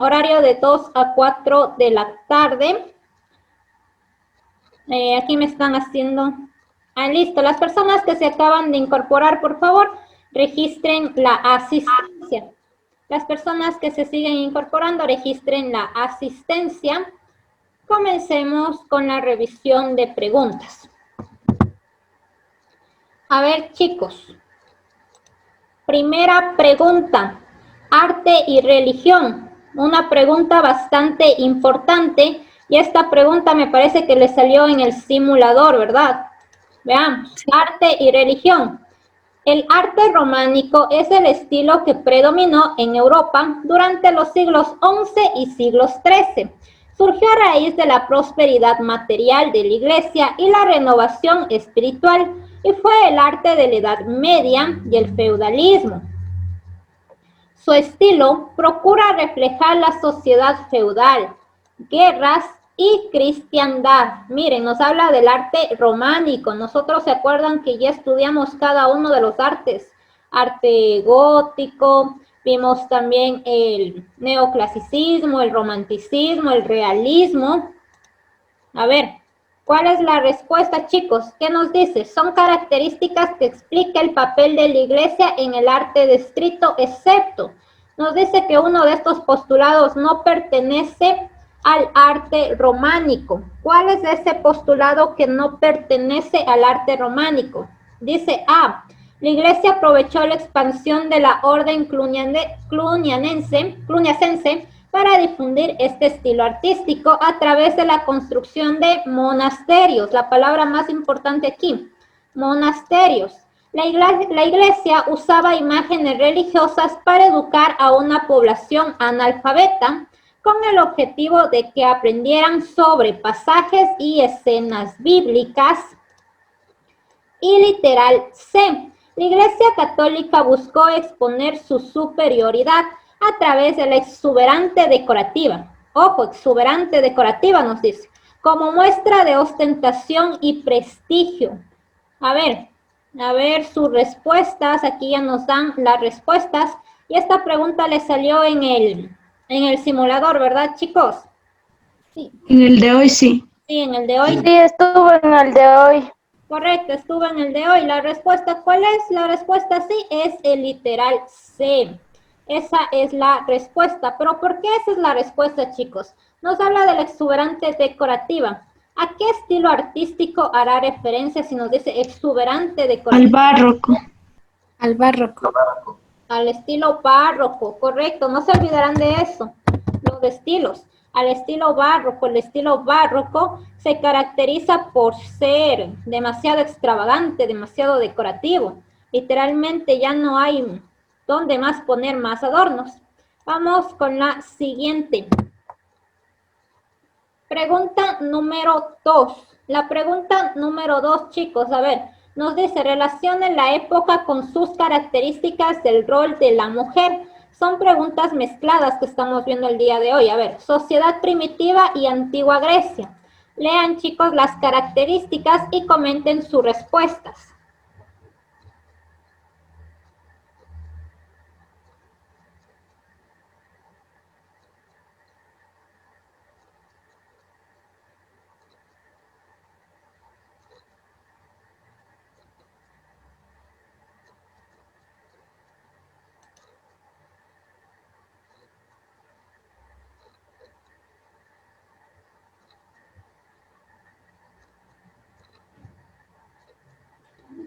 horario de 2 a 4 de la tarde. Aquí me están haciendo... listo. Las personas que se acaban de incorporar, por favor, registren la asistencia. Las personas que se siguen incorporando, registren la asistencia. Comencemos con la revisión de preguntas. A ver, chicos. Primera pregunta. Arte y religión. Una pregunta bastante importante. Y esta pregunta me parece que le salió en el simulador, ¿verdad? Veamos. Sí. Arte y religión. El arte románico es el estilo que predominó en Europa durante los siglos XI y siglos XIII. Surgió a raíz de la prosperidad material de la Iglesia y la renovación espiritual, y fue el arte de la Edad Media y el feudalismo. Su estilo procura reflejar la sociedad feudal, guerras y cristiandad. Miren, nos habla del arte románico. Nosotros se acuerdan que ya estudiamos cada uno de los artes. Arte gótico, vimos también el neoclasicismo, el romanticismo, el realismo. A ver, ¿cuál es la respuesta, chicos? ¿Qué nos dice? Son características que explica el papel de la Iglesia en el arte descrito, excepto. Nos dice que uno de estos postulados no pertenece al arte románico. ¿Cuál es ese postulado que no pertenece al arte románico? Dice A. La Iglesia aprovechó la expansión de la orden cluniacense para difundir este estilo artístico a través de la construcción de monasterios. La palabra más importante aquí, monasterios. La iglesia usaba imágenes religiosas para educar a una población analfabeta con el objetivo de que aprendieran sobre pasajes y escenas bíblicas. Y literal C. La Iglesia Católica buscó exponer su superioridad a través de la exuberante decorativa. Ojo, exuberante decorativa nos dice, como muestra de ostentación y prestigio. A ver sus respuestas. Aquí ya nos dan las respuestas. Y esta pregunta le salió en el simulador, ¿verdad, chicos? Sí. En el de hoy, sí. Sí, en el de hoy. Sí, estuvo en el de hoy. Correcto, estuvo en el de hoy. La respuesta, ¿cuál es? La respuesta sí es el literal C. Esa es la respuesta. ¿Pero por qué esa es la respuesta, chicos? Nos habla de la exuberante decorativa. ¿A qué estilo artístico hará referencia si nos dice exuberante decorativa? Al barroco. Al barroco. Al estilo barroco, correcto. No se olvidarán de eso, los estilos. Al estilo barroco, el estilo barroco se caracteriza por ser demasiado extravagante, demasiado decorativo. Literalmente ya no hay dónde más poner más adornos. Vamos con la siguiente. Pregunta número 2. La pregunta número 2, chicos, a ver, nos dice, relaciona la época con sus características del rol de la mujer. Son preguntas mezcladas que estamos viendo el día de hoy. A ver, sociedad primitiva y antigua Grecia. Lean, chicos, las características y comenten sus respuestas.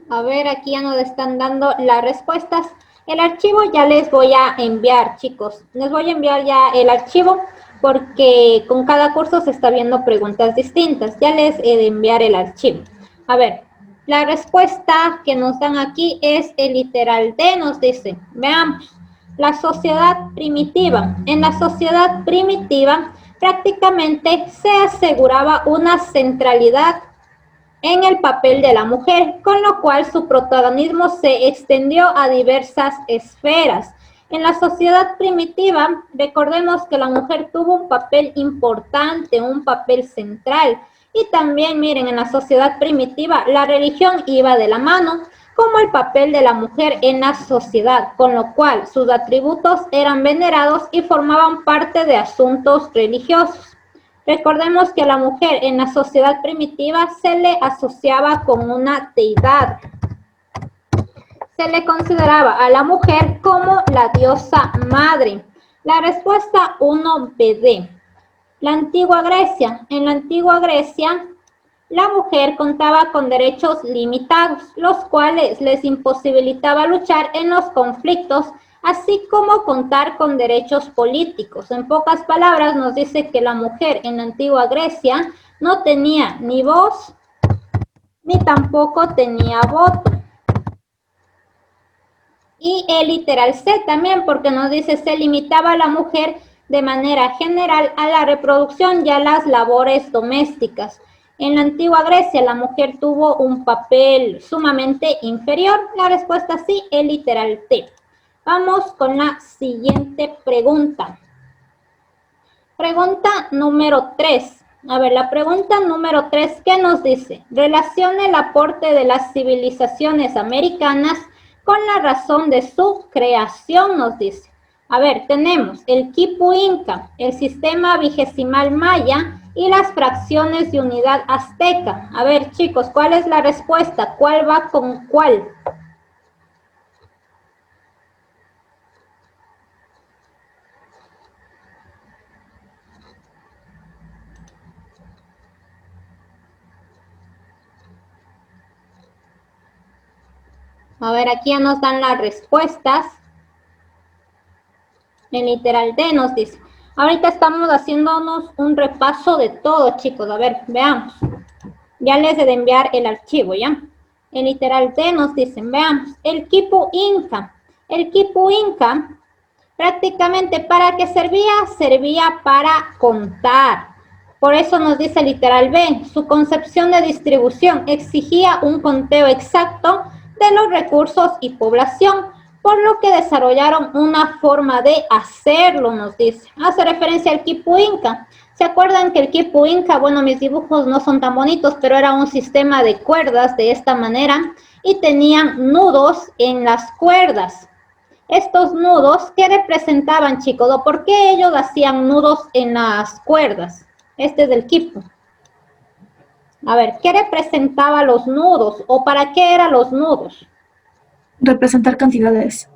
A ver, aquí ya nos están dando las respuestas. El archivo ya les voy a enviar, chicos. Les voy a enviar ya el archivo porque con cada curso se está viendo preguntas distintas. Ya les he de enviar el archivo. A ver, la respuesta que nos dan aquí es el literal D, nos dice. Veamos. La sociedad primitiva. En la sociedad primitiva prácticamente se aseguraba una centralidad en el papel de la mujer, con lo cual su protagonismo se extendió a diversas esferas. En la sociedad primitiva, recordemos que la mujer tuvo un papel importante, un papel central. Y también, miren, en la sociedad primitiva, la religión iba de la mano, como el papel de la mujer en la sociedad, con lo cual sus atributos eran venerados y formaban parte de asuntos religiosos. Recordemos que a la mujer en la sociedad primitiva se le asociaba con una deidad. Se le consideraba a la mujer como la diosa madre. La respuesta 1BD. La antigua Grecia. En la antigua Grecia, la mujer contaba con derechos limitados, los cuales les imposibilitaba luchar en los conflictos, así como contar con derechos políticos. En pocas palabras, nos dice que la mujer en la antigua Grecia no tenía ni voz, ni tampoco tenía voto. Y el literal C también, porque nos dice se limitaba a la mujer de manera general a la reproducción y a las labores domésticas. En la antigua Grecia la mujer tuvo un papel sumamente inferior. La respuesta sí, el literal T. Vamos con la siguiente pregunta. Pregunta número 3. A ver, la pregunta número 3, ¿qué nos dice? Relaciona el aporte de las civilizaciones americanas con la razón de su creación, nos dice. A ver, tenemos el quipu inca, el sistema vigesimal maya y las fracciones de unidad azteca. A ver, chicos, ¿cuál es la respuesta? ¿Cuál va con cuál? A ver, aquí ya nos dan las respuestas. En literal D nos dice. Ahorita estamos haciéndonos un repaso de todo, chicos. A ver, veamos. Ya les he de enviar el archivo, ¿ya? En literal D nos dicen, veamos, el quipu inca. El quipu inca, prácticamente, ¿para qué servía? Servía para contar. Por eso nos dice literal B, su concepción de distribución exigía un conteo exacto de los recursos y población, por lo que desarrollaron una forma de hacerlo, nos dice. Hace referencia al quipu inca. ¿Se acuerdan que el quipu inca, bueno, mis dibujos no son tan bonitos, pero era un sistema de cuerdas de esta manera y tenían nudos en las cuerdas? Estos nudos, ¿qué representaban, chicos? ¿O por qué ellos hacían nudos en las cuerdas? Este es el quipu. A ver, ¿qué representaba los nudos? ¿O para qué eran los nudos? Representar cantidades.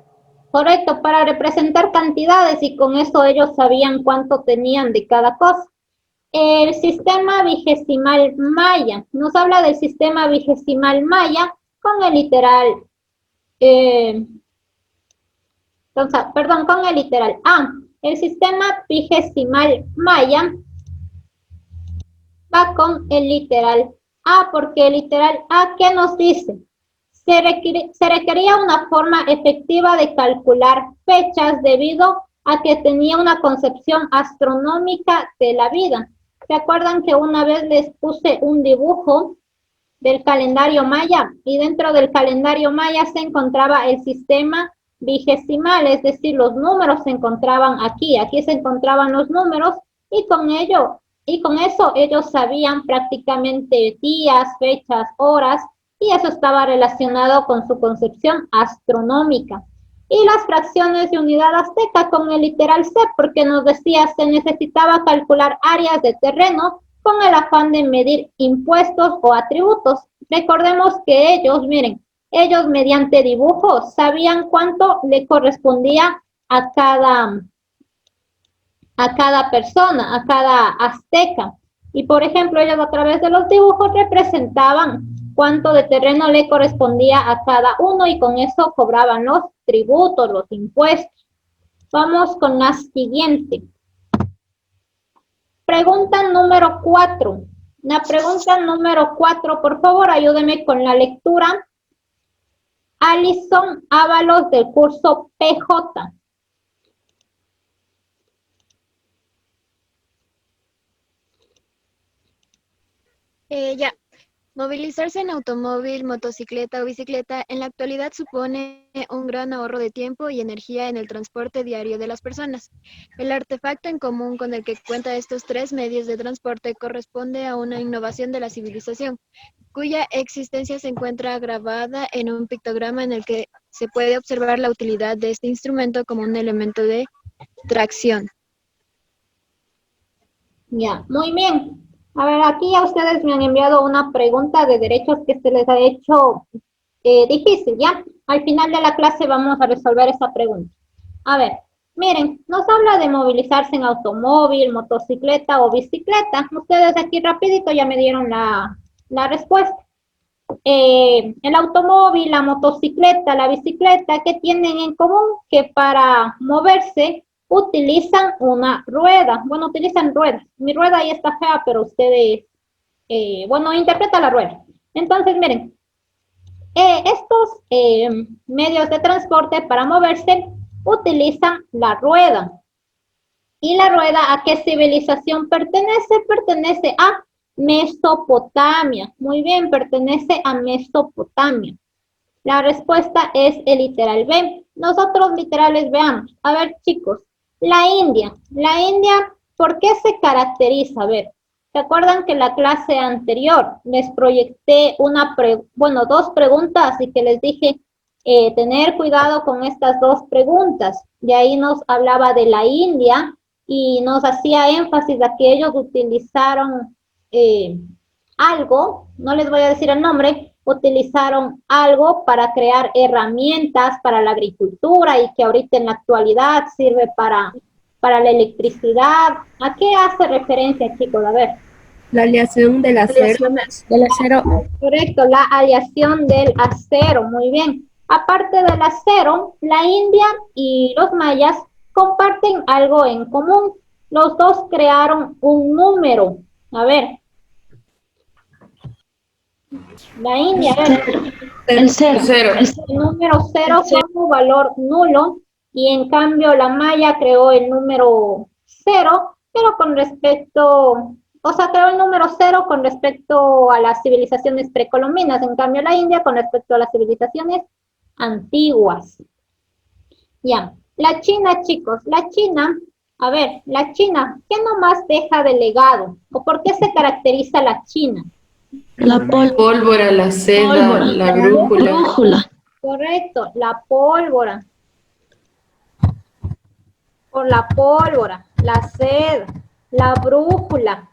Correcto, para representar cantidades y con eso ellos sabían cuánto tenían de cada cosa. El sistema vigesimal maya. Nos habla del sistema vigesimal maya con el literal, con el literal A. El sistema vigesimal maya va con el literal A, porque el literal A, ¿qué nos dice? Se requería una forma efectiva de calcular fechas debido a que tenía una concepción astronómica de la vida. ¿Se acuerdan que una vez les puse un dibujo del calendario maya? Y dentro del calendario maya se encontraba el sistema vigesimal, es decir, los números se encontraban aquí se encontraban los números y con eso ellos sabían prácticamente días, fechas, horas, y eso estaba relacionado con su concepción astronómica. Y las fracciones de unidad azteca con el literal C, porque nos decía se necesitaba calcular áreas de terreno con el afán de medir impuestos o atributos. Recordemos que ellos, miren, ellos mediante dibujos sabían cuánto le correspondía a cada persona, a cada azteca. Y por ejemplo, ellos a través de los dibujos representaban cuánto de terreno le correspondía a cada uno y con eso cobraban los tributos, los impuestos. Vamos con la siguiente. Pregunta número 4. La pregunta número 4, por favor, ayúdeme con la lectura. Alison Ábalos del curso PJ. Ya. Movilizarse en automóvil, motocicleta o bicicleta en la actualidad supone un gran ahorro de tiempo y energía en el transporte diario de las personas. El artefacto en común con el que cuenta estos tres medios de transporte corresponde a una innovación de la civilización, cuya existencia se encuentra grabada en un pictograma en el que se puede observar la utilidad de este instrumento como un elemento de tracción. Ya, muy bien. A ver, aquí ya ustedes me han enviado una pregunta de derechos que se les ha hecho difícil, ¿ya? Al final de la clase vamos a resolver esa pregunta. A ver, miren, nos habla de movilizarse en automóvil, motocicleta o bicicleta. Ustedes aquí rapidito ya me dieron la respuesta. El automóvil, la motocicleta, la bicicleta, ¿qué tienen en común? Que para moverse utilizan una rueda. Bueno, utilizan ruedas. Mi rueda ahí está fea, pero ustedes, bueno, interpreta la rueda. Entonces, miren, estos medios de transporte para moverse utilizan la rueda. ¿Y la rueda a qué civilización pertenece? Pertenece a Mesopotamia. Muy bien, pertenece a Mesopotamia. La respuesta es el literal B. Nosotros literales veamos. A ver, chicos, la India. La India, ¿por qué se caracteriza? A ver, ¿se acuerdan que en la clase anterior les proyecté dos preguntas y que les dije tener cuidado con estas dos preguntas? De ahí nos hablaba de la India y nos hacía énfasis a que ellos utilizaron algo, no les voy a decir el nombre, utilizaron algo para crear herramientas para la agricultura y que ahorita en la actualidad sirve para la electricidad. ¿A qué hace referencia, chicos? A ver. La aleación del acero. Del acero. Correcto, la aleación del acero, muy bien. Aparte del acero, la India y los mayas comparten algo en común. Los dos crearon un número. A ver. La India, a ver. El cero. El número cero como valor nulo y en cambio la maya creó el número cero, pero con respecto, o sea, creó el número cero con respecto a las civilizaciones precolombinas, en cambio la India con respecto a las civilizaciones antiguas. Ya, la China, chicos, la China, a ver, la China, ¿qué nomás deja de legado? ¿O por qué se caracteriza la China? La pólvora, la seda, la brújula. Correcto, la pólvora. Por la pólvora, la seda, la brújula.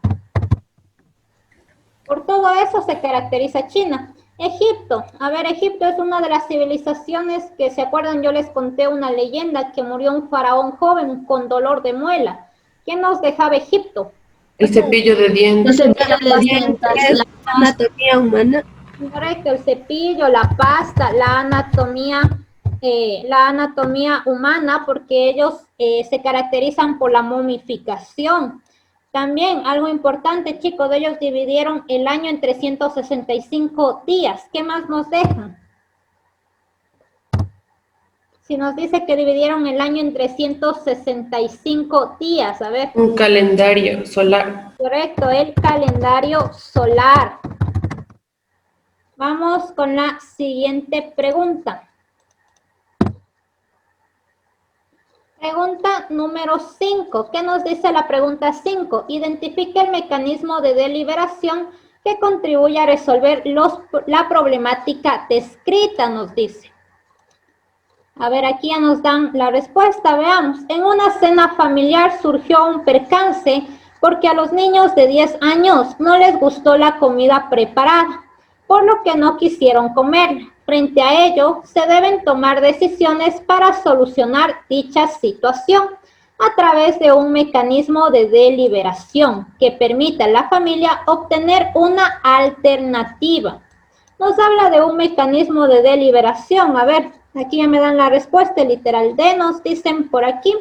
Por todo eso se caracteriza China. Egipto, a ver, Egipto es una de las civilizaciones que, ¿se acuerdan? Yo les conté una leyenda que murió un faraón joven con dolor de muela. ¿Qué nos dejaba Egipto? El cepillo de dientes. La anatomía humana. Correcto, el cepillo, la pasta, la anatomía humana, porque ellos se caracterizan por la momificación. También, algo importante, chicos, ellos dividieron el año en 365 días. ¿Qué más nos dejan? Si nos dice que dividieron el año en 365 días, a ver. Un calendario solar. Correcto, el calendario solar. Vamos con la siguiente pregunta. Pregunta número 5. ¿Qué nos dice la pregunta 5? Identifique el mecanismo de deliberación que contribuye a resolver la problemática descrita, nos dice. A ver, aquí ya nos dan la respuesta, veamos. En una cena familiar surgió un percance porque a los niños de 10 años no les gustó la comida preparada, por lo que no quisieron comerla. Frente a ello, se deben tomar decisiones para solucionar dicha situación a través de un mecanismo de deliberación que permita a la familia obtener una alternativa. Nos habla de un mecanismo de deliberación. A ver, aquí ya me dan la respuesta, el literal D, nos dicen por aquí.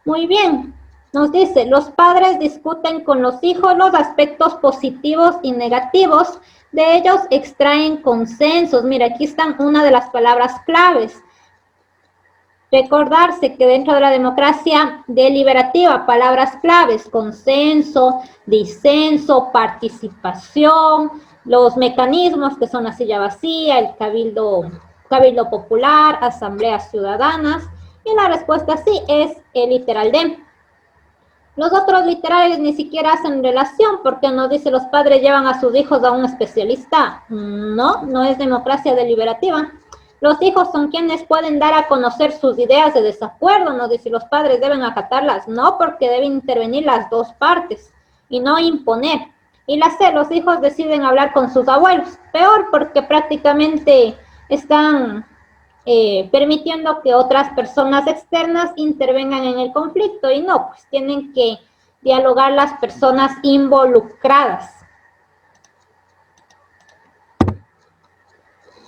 Muy bien, nos dice, los padres discuten con los hijos los aspectos positivos y negativos, de ellos extraen consensos. Mira, aquí están una de las palabras claves. Recordarse que dentro de la democracia deliberativa, palabras claves, consenso, disenso, participación, los mecanismos que son la silla vacía, el cabildo popular, asambleas ciudadanas, y la respuesta sí es el literal D. Los otros literales ni siquiera hacen relación porque nos dice los padres llevan a sus hijos a un especialista. No, no es democracia deliberativa. Los hijos son quienes pueden dar a conocer sus ideas de desacuerdo, nos dice los padres deben acatarlas. No, porque deben intervenir las dos partes y no imponer. Y la C, los hijos deciden hablar con sus abuelos. Peor porque prácticamente están permitiendo que otras personas externas intervengan en el conflicto y no, pues tienen que dialogar las personas involucradas.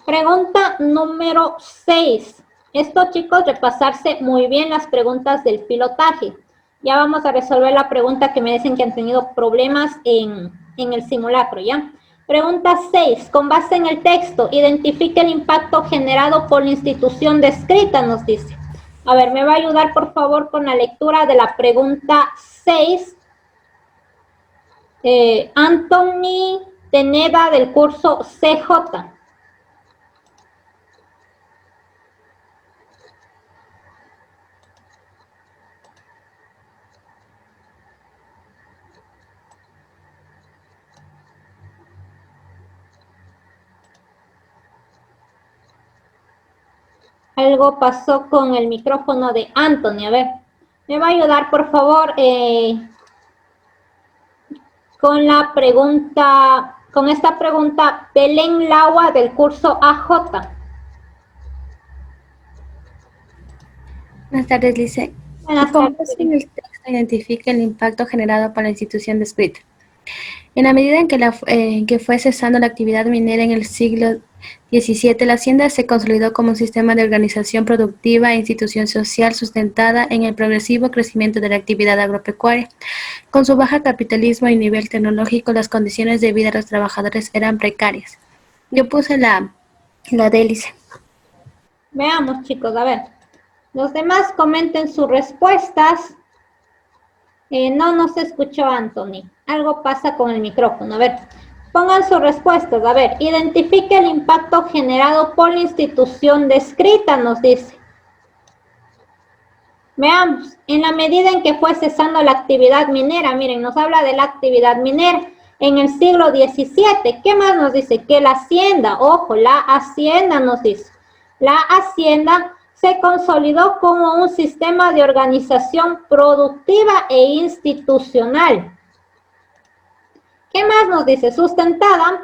Pregunta número 6. Esto, chicos, repasarse muy bien las preguntas del pilotaje. Ya vamos a resolver la pregunta que me dicen que han tenido problemas en el simulacro, ¿ya? Pregunta 6. Con base en el texto, identifique el impacto generado por la institución descrita, nos dice. A ver, ¿me va a ayudar, por favor, con la lectura de la pregunta 6? Anthony Teneda, del curso CJ. Algo pasó con el micrófono de Anthony. A ver, ¿me va a ayudar, por favor, con la pregunta, con esta pregunta, Belén Laua, del curso AJ? Buenas tardes, Lice. Buenas Con tardes. base en el texto identifica el impacto generado por la institución descrita. En la medida en que fue cesando la actividad minera en el siglo XVII, la hacienda se consolidó como un sistema de organización productiva e institución social sustentada en el progresivo crecimiento de la actividad agropecuaria. Con su baja capitalismo y nivel tecnológico, las condiciones de vida de los trabajadores eran precarias. Yo puse la délice. Veamos, chicos, a ver. Los demás comenten sus respuestas. No se escuchó, Anthony. Algo pasa con el micrófono. A ver, pongan sus respuestas. A ver, identifique el impacto generado por la institución descrita, nos dice. Veamos, en la medida en que fue cesando la actividad minera, miren, nos habla de la actividad minera en el siglo XVII. ¿Qué más nos dice? Que la hacienda, ojo, la hacienda nos dice. La hacienda se consolidó como un sistema de organización productiva e institucional. ¿Qué más nos dice? Sustentada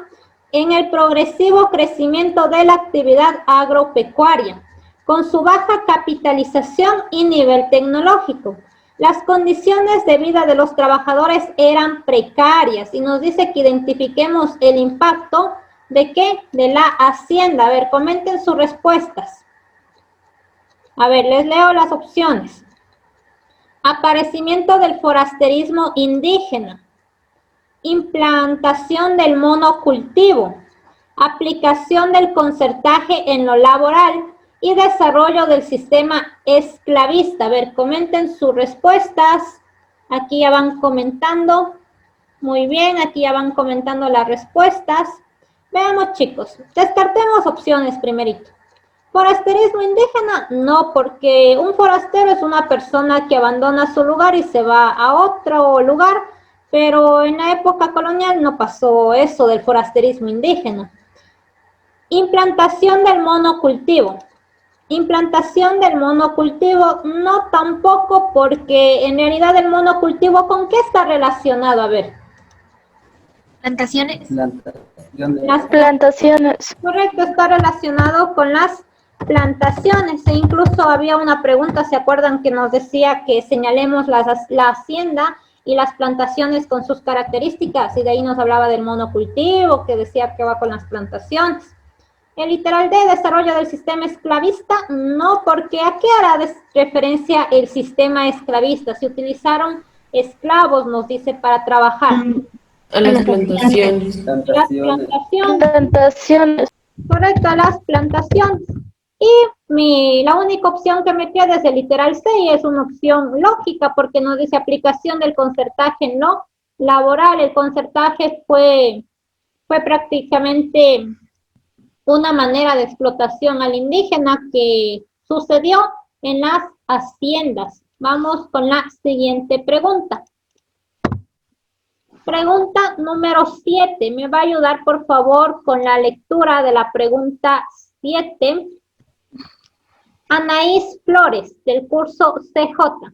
en el progresivo crecimiento de la actividad agropecuaria, con su baja capitalización y nivel tecnológico. Las condiciones de vida de los trabajadores eran precarias y nos dice que identifiquemos el impacto ¿de qué? De la hacienda. A ver, comenten sus respuestas. A ver, les leo las opciones. Aparecimiento del forasterismo indígena. Implantación del monocultivo. Aplicación del concertaje en lo laboral y desarrollo del sistema esclavista. A ver, comenten sus respuestas. Aquí ya van comentando. Muy bien, aquí ya van comentando las respuestas. Veamos, chicos. Descartemos opciones primerito. ¿Forasterismo indígena? No, porque un forastero es una persona que abandona su lugar y se va a otro lugar, pero en la época colonial no pasó eso del forasterismo indígena. Implantación del monocultivo. Implantación del monocultivo, no tampoco, porque en realidad el monocultivo, ¿con qué está relacionado? A ver. Plantaciones. Las Plantaciones. Correcto, está relacionado con las plantaciones, e incluso había una pregunta, ¿se acuerdan? Que nos decía que señalemos la hacienda y las plantaciones con sus características, y de ahí nos hablaba del monocultivo, que decía que va con las plantaciones. El literal de desarrollo del sistema esclavista, no, porque ¿a qué hará referencia el sistema esclavista? Se utilizaron esclavos, nos dice, para trabajar. A las plantaciones. Las plantaciones. Plantaciones. Correcto, a las plantaciones. Y la única opción que me queda es el literal C y es una opción lógica porque nos dice aplicación del concertaje no laboral. El concertaje fue prácticamente una manera de explotación al indígena que sucedió en las haciendas. Vamos con la siguiente pregunta. Pregunta número 7. ¿Me va a ayudar, por favor, con la lectura de la pregunta 7? Anaís Flores, del curso CJ.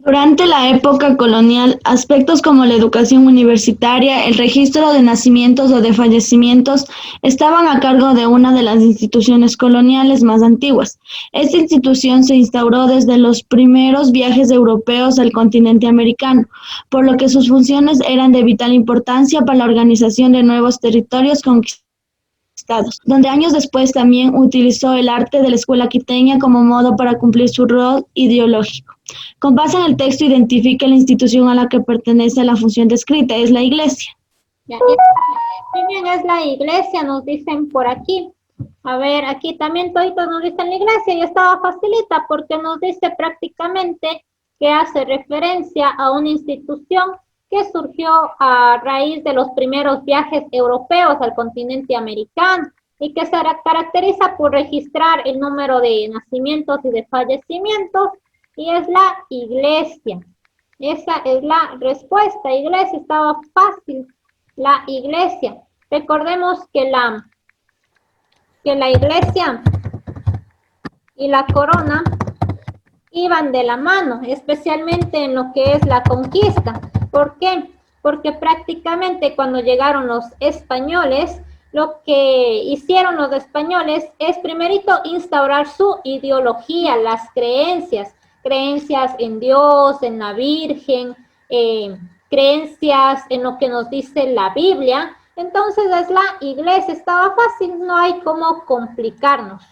Durante la época colonial, aspectos como la educación universitaria, el registro de nacimientos o de fallecimientos estaban a cargo de una de las instituciones coloniales más antiguas. Esta institución se instauró desde los primeros viajes europeos al continente americano, por lo que sus funciones eran de vital importancia para la organización de nuevos territorios conquistados, donde años después también utilizó el arte de la escuela quiteña como modo para cumplir su rol ideológico. Con base en el texto, identifica la institución a la que pertenece la función descrita, es la iglesia. Ya, muy bien, es la iglesia, nos dicen por aquí. A ver, aquí también toditos nos dicen la iglesia y estaba facilita porque nos dice prácticamente que hace referencia a una institución que surgió a raíz de los primeros viajes europeos al continente americano y que se caracteriza por registrar el número de nacimientos y de fallecimientos, y es la iglesia. Esa es la respuesta, iglesia, estaba fácil, la iglesia. Recordemos que la iglesia y la corona iban de la mano, especialmente en lo que es la conquista. ¿Por qué? Porque prácticamente cuando llegaron los españoles, lo que hicieron los españoles es primerito instaurar su ideología, las creencias en Dios, en la Virgen, creencias en lo que nos dice la Biblia. Entonces es la iglesia, estaba fácil, no hay cómo complicarnos.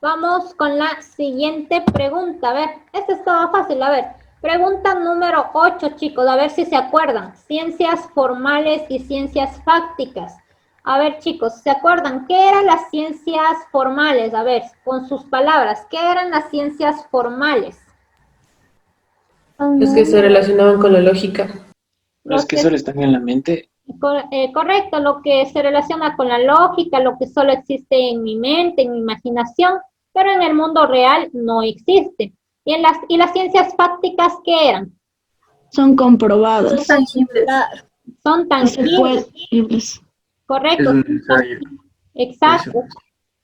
Vamos con la siguiente pregunta. A ver, esta estaba fácil, a ver. Pregunta número 8, chicos, a ver si se acuerdan. Ciencias formales y ciencias fácticas. A ver, chicos, ¿se acuerdan qué eran las ciencias formales? A ver, con sus palabras, ¿qué eran las ciencias formales? Los que se relacionaban con la lógica. Los que solo están en la mente. Correcto, lo que se relaciona con la lógica, lo que solo existe en mi mente, en mi imaginación, pero en el mundo real no existe. ¿Y las ciencias fácticas qué eran? Son comprobadas. Son tangibles. Son tangibles. Correcto. Exacto.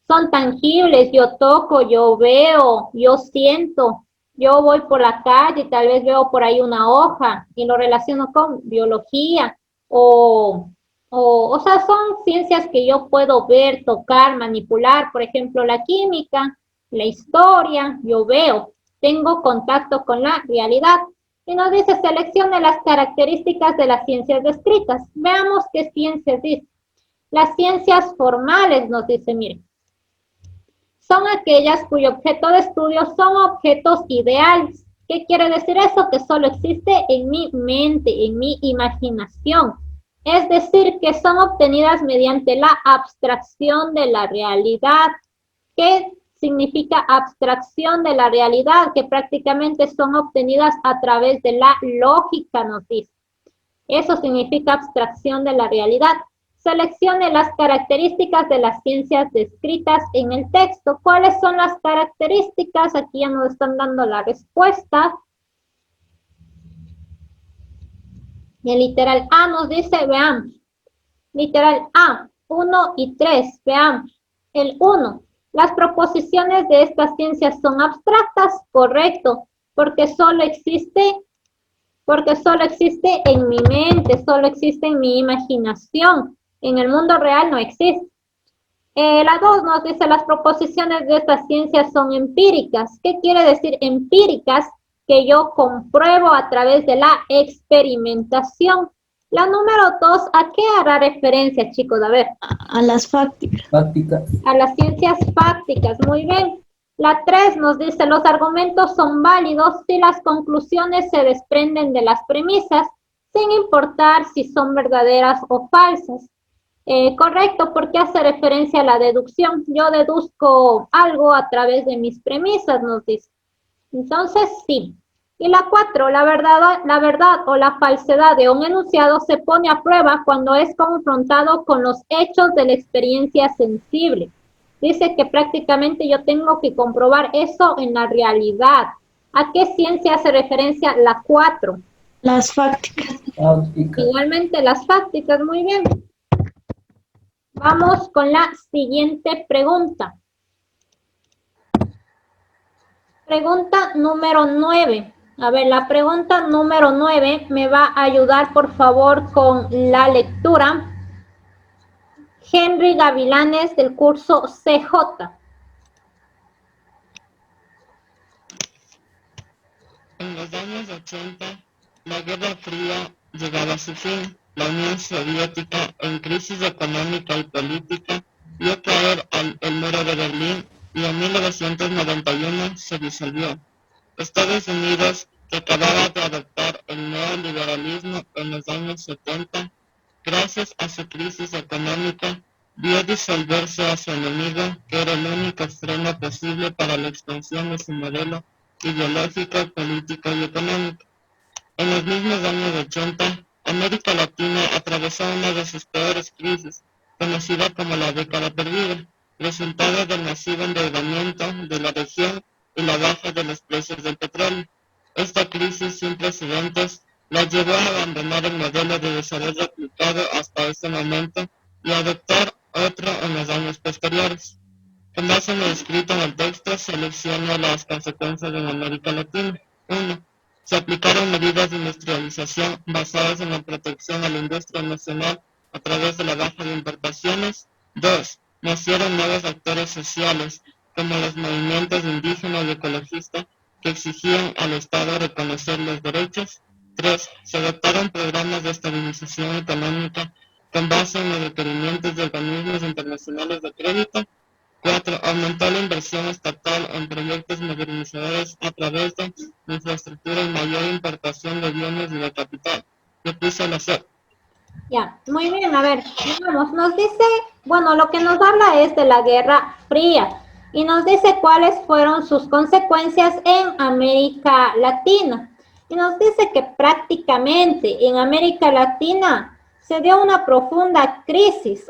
Son tangibles, yo toco, yo veo, yo siento. Yo voy por la calle, tal vez veo por ahí una hoja y lo relaciono con biología o sea, son ciencias que yo puedo ver, tocar, manipular, por ejemplo, la química, la historia, yo veo, tengo contacto con la realidad. Y nos dice, seleccione las características de las ciencias descritas. Veamos qué ciencias dice. Las ciencias formales, nos dice, miren, son aquellas cuyo objeto de estudio son objetos ideales. ¿Qué quiere decir eso? Que solo existe en mi mente, en mi imaginación. Es decir, que son obtenidas mediante la abstracción de la realidad. ¿Qué significa abstracción de la realidad? Que prácticamente son obtenidas a través de la lógica, nos dice. Eso significa abstracción de la realidad. Seleccione las características de las ciencias descritas en el texto. ¿Cuáles son las características? Aquí ya nos están dando la respuesta. Y el literal A nos dice, veamos. Literal A, 1 y 3, veamos. El 1, las proposiciones de estas ciencias son abstractas, correcto, porque solo existe en mi mente, solo existe en mi imaginación. En el mundo real no existe. La 2 nos dice, las proposiciones de estas ciencias son empíricas. ¿Qué quiere decir empíricas? Que yo compruebo a través de la experimentación. La número 2, ¿a qué hará referencia, chicos? A ver. A las fácticas. A las ciencias fácticas, muy bien. La 3 nos dice, los argumentos son válidos si las conclusiones se desprenden de las premisas, sin importar si son verdaderas o falsas. Correcto, porque hace referencia a la deducción. Yo deduzco algo a través de mis premisas, nos dice. Entonces, sí. Y la 4, la verdad o la falsedad de un enunciado se pone a prueba cuando es confrontado con los hechos de la experiencia sensible. Dice que prácticamente yo tengo que comprobar eso en la realidad. ¿A qué ciencia hace referencia la 4? Las fácticas. Igualmente las fácticas, muy bien. Vamos con la siguiente pregunta. Pregunta número 9. A ver, la pregunta número 9 me va a ayudar, por favor, con la lectura. Henry Gavilanes, del curso CJ. En los años 80, la Guerra Fría llegaba a su fin. La Unión Soviética, en crisis económica y política, vio caer el muro de Berlín y en 1991 se disolvió. Estados Unidos, que acababa de adoptar el neoliberalismo en los años 70, gracias a su crisis económica, vio disolverse a su enemigo, que era el único freno posible para la expansión de su modelo ideológico, político y económico. En los mismos años 80, América Latina atravesó una de sus peores crisis, conocida como la década perdida, resultado del masivo endeudamiento de la región y la baja de los precios del petróleo. Esta crisis sin precedentes la llevó a abandonar el modelo de desarrollo aplicado hasta ese momento y a adoptar otro en los años posteriores. Con base en lo escrito en el texto, selecciono las consecuencias en América Latina. 1. Se aplicaron medidas de industrialización basadas en la protección a la industria nacional a través de la baja de importaciones. 2. Nacieron nuevos actores sociales, como los movimientos indígenas y ecologistas, que exigían al Estado reconocer los derechos. 3. Se adoptaron programas de estabilización económica con base en los requerimientos de organismos internacionales de crédito. 4. Aumentó la inversión estatal en proyectos modernizadores a través de infraestructura y mayor importación de bienes y de capital. Yo puse la C. Ya, muy bien, a ver, vamos, nos dice, bueno, lo que nos habla es de la Guerra Fría y nos dice cuáles fueron sus consecuencias en América Latina. Y nos dice que prácticamente en América Latina se dio una profunda crisis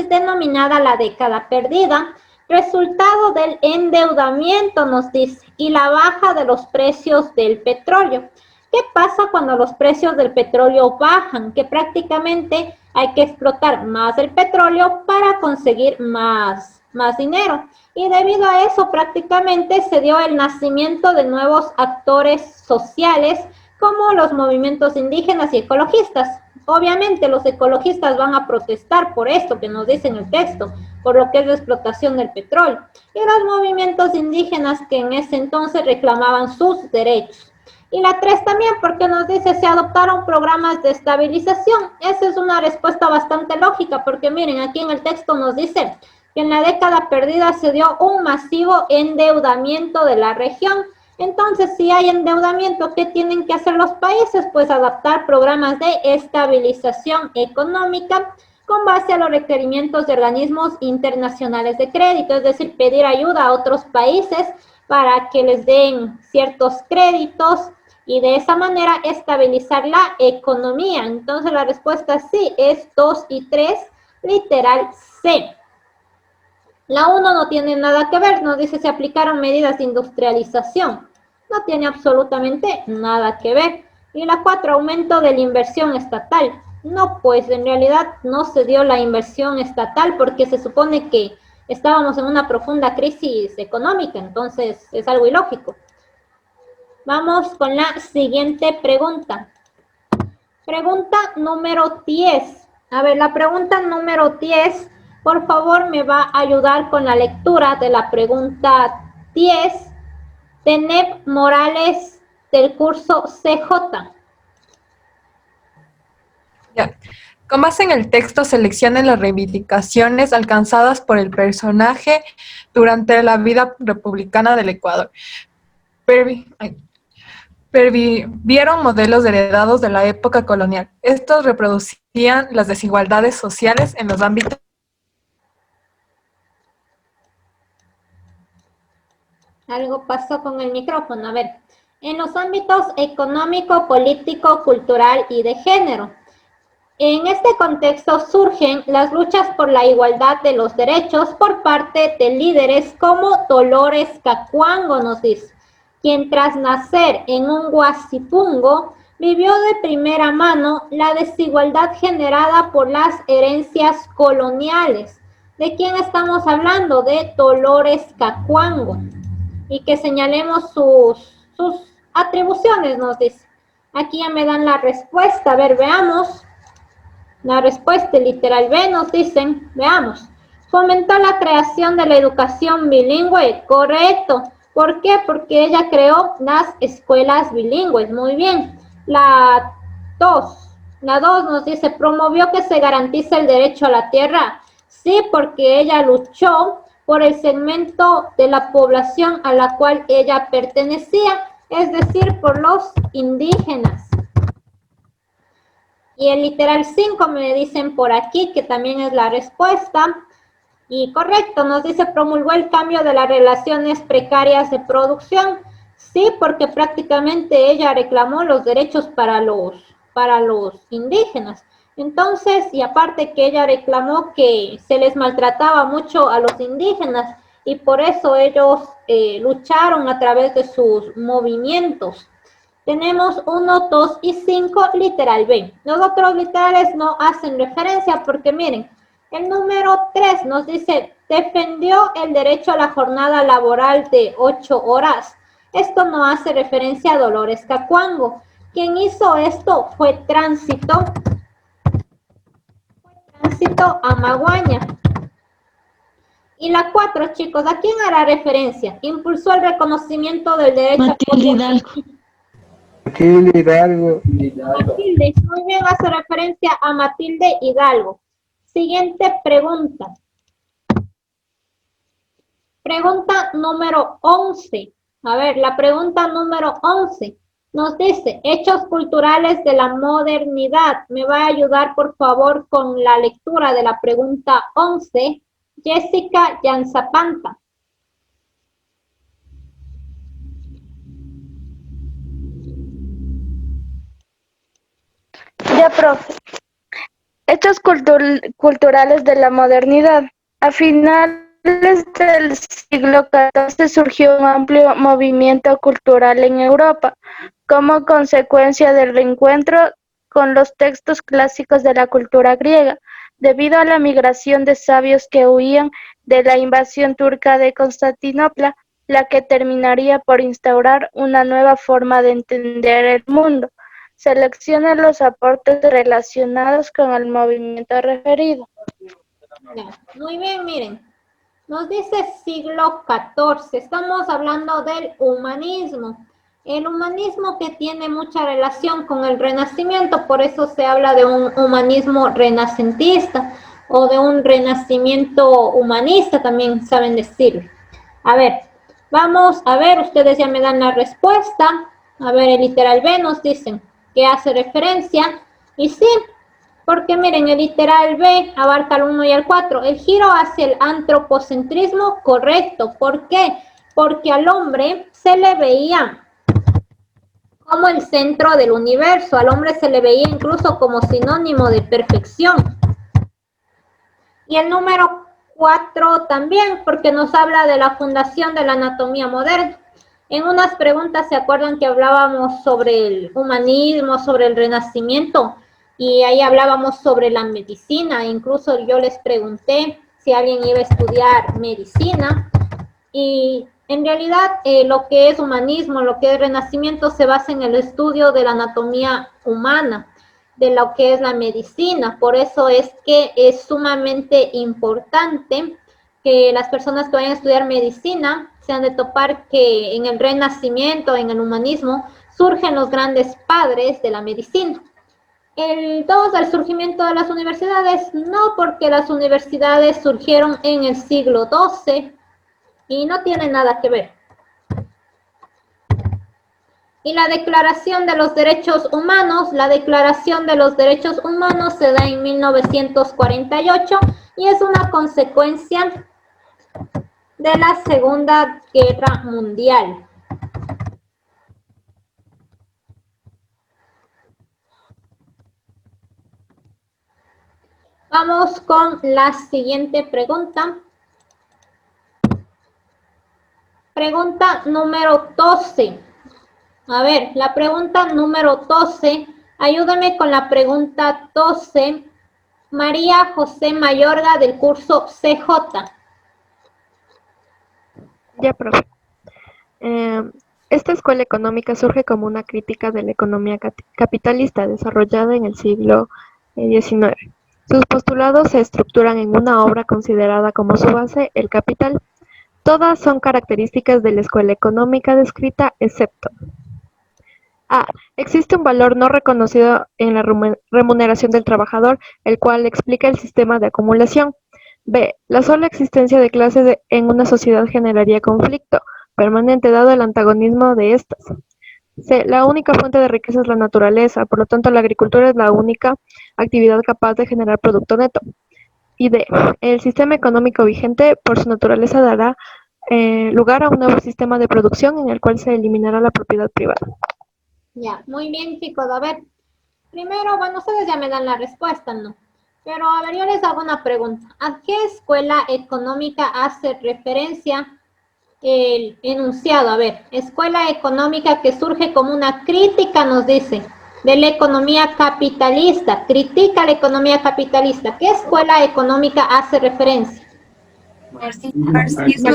denominada la década perdida, resultado del endeudamiento, nos dice, y la baja de los precios del petróleo. ¿Qué pasa cuando los precios del petróleo bajan? Que prácticamente hay que explotar más el petróleo para conseguir más dinero. Y debido a eso prácticamente se dio el nacimiento de nuevos actores sociales como los movimientos indígenas y ecologistas. Obviamente los ecologistas van a protestar por esto que nos dice en el texto, por lo que es la explotación del petróleo. Y los movimientos indígenas que en ese entonces reclamaban sus derechos. Y la 3 también, porque nos dice, se adoptaron programas de estabilización. Esa es una respuesta bastante lógica, porque miren, aquí en el texto nos dice que en la década perdida se dio un masivo endeudamiento de la región. Entonces, si hay endeudamiento, ¿qué tienen que hacer los países? Pues adaptar programas de estabilización económica con base a los requerimientos de organismos internacionales de crédito, es decir, pedir ayuda a otros países para que les den ciertos créditos y de esa manera estabilizar la economía. Entonces la respuesta sí es 2 y 3, literal C. La 1 no tiene nada que ver, nos dice se aplicaron medidas de industrialización. No tiene absolutamente nada que ver. Y la 4, aumento de la inversión estatal. No, pues en realidad no se dio la inversión estatal porque se supone que estábamos en una profunda crisis económica, entonces es algo ilógico. Vamos con la siguiente pregunta. Pregunta número 10. A ver, la pregunta número 10, por favor, me va a ayudar con la lectura de la pregunta 10 de Neb Morales del curso CJ. Ya. Con base en el texto, seleccionen las reivindicaciones alcanzadas por el personaje durante la vida republicana del Ecuador. pervivieron modelos heredados de la época colonial. Estos reproducían las desigualdades sociales en los ámbitos. Algo pasó con el micrófono. A ver, en los ámbitos económico, político, cultural y de género. En este contexto surgen las luchas por la igualdad de los derechos por parte de líderes como Dolores Cacuango, nos dice, quien tras nacer en un huasipungo vivió de primera mano la desigualdad generada por las herencias coloniales. ¿De quién estamos hablando? De Dolores Cacuango. Y que señalemos sus atribuciones, nos dice. Aquí ya me dan la respuesta. A ver, veamos. La respuesta literal B nos dicen, veamos. Fomentó la creación de la educación bilingüe. Correcto. ¿Por qué? Porque ella creó las escuelas bilingües. Muy bien. La 2 nos dice, promovió que se garantice el derecho a la tierra. Sí, porque ella luchó por el segmento de la población a la cual ella pertenecía, es decir, por los indígenas. Y el literal 5 me dicen por aquí, que también es la respuesta. Y correcto, nos dice, promulgó el cambio de las relaciones precarias de producción. Sí, porque prácticamente ella reclamó los derechos para los indígenas. Entonces, y aparte que ella reclamó que se les maltrataba mucho a los indígenas y por eso ellos lucharon a través de sus movimientos. Tenemos 1, 2 y 5, literal B. Los otros literales no hacen referencia porque miren, el número 3 nos dice, defendió el derecho a la jornada laboral de 8 horas. Esto no hace referencia a Dolores Cacuango. Quien hizo esto fue Tránsito Amaguaña. Y la 4, chicos, ¿a quién hará referencia? Impulsó el reconocimiento del derecho Matilde Hidalgo. Matilde Hidalgo. Matilde, muy bien, hace referencia a Matilde Hidalgo. Siguiente pregunta. Pregunta número 11. A ver, la pregunta número 11 nos dice, hechos culturales de la modernidad. ¿Me va a ayudar, por favor, con la lectura de la pregunta 11? Jessica Yanzapanta. Ya, profe. Hechos culturales de la modernidad. A finales del siglo XIV surgió un amplio movimiento cultural en Europa, como consecuencia del reencuentro con los textos clásicos de la cultura griega, debido a la migración de sabios que huían de la invasión turca de Constantinopla, la que terminaría por instaurar una nueva forma de entender el mundo. Selecciona los aportes relacionados con el movimiento referido. Muy bien, miren. Nos dice siglo XIV. Estamos hablando del humanismo. El humanismo que tiene mucha relación con el Renacimiento, por eso se habla de un humanismo renacentista o de un renacimiento humanista, también saben decirlo. A ver, vamos a ver, ustedes ya me dan la respuesta. A ver, el literal B nos dicen que hace referencia, y sí, porque miren, el literal B abarca el 1 y el 4. El giro hacia el antropocentrismo, correcto. ¿Por qué? Porque al hombre se le veía como el centro del universo. Al hombre se le veía incluso como sinónimo de perfección. Y el número 4 también, porque nos habla de la fundación de la anatomía moderna. En unas preguntas, ¿se acuerdan que hablábamos sobre el humanismo, sobre el renacimiento? Y ahí hablábamos sobre la medicina. Incluso yo les pregunté si alguien iba a estudiar medicina. Y en realidad lo que es humanismo, lo que es renacimiento, se basa en el estudio de la anatomía humana, de lo que es la medicina. Por eso es que es sumamente importante que las personas que vayan a estudiar medicina se han de topar que en el renacimiento, en el humanismo, surgen los grandes padres de la medicina. El 2, el surgimiento de las universidades, no, porque las universidades surgieron en el siglo XII y no tiene nada que ver. Y la Declaración de los Derechos Humanos, la Declaración de los Derechos Humanos se da en 1948 y es una consecuencia de la Segunda Guerra Mundial. Vamos con la siguiente pregunta. Pregunta número 12. A ver, la pregunta número 12. Ayúdame con la pregunta 12. María José Mayorga del curso CJ. Ya, profe. Esta escuela económica surge como una crítica de la economía capitalista desarrollada en el siglo XIX. Sus postulados se estructuran en una obra considerada como su base, El Capital. Todas son características de la escuela económica descrita, excepto A. Existe un valor no reconocido en la remuneración del trabajador, el cual explica el sistema de acumulación. B. La sola existencia de clases en una sociedad generaría conflicto permanente dado el antagonismo de estas. C. La única fuente de riqueza es la naturaleza, por lo tanto la agricultura es la única actividad capaz de generar producto neto. Y D. El sistema económico vigente, por su naturaleza, dará lugar a un nuevo sistema de producción en el cual se eliminará la propiedad privada. Ya, muy bien, chicos. A ver, primero, bueno, ustedes ya me dan la respuesta, ¿no? Pero, a ver, yo les hago una pregunta. ¿A qué escuela económica hace referencia el enunciado? A ver, escuela económica que surge como una crítica, nos dice, de la economía capitalista. Critica la economía capitalista. ¿Qué escuela económica hace referencia? Marxista.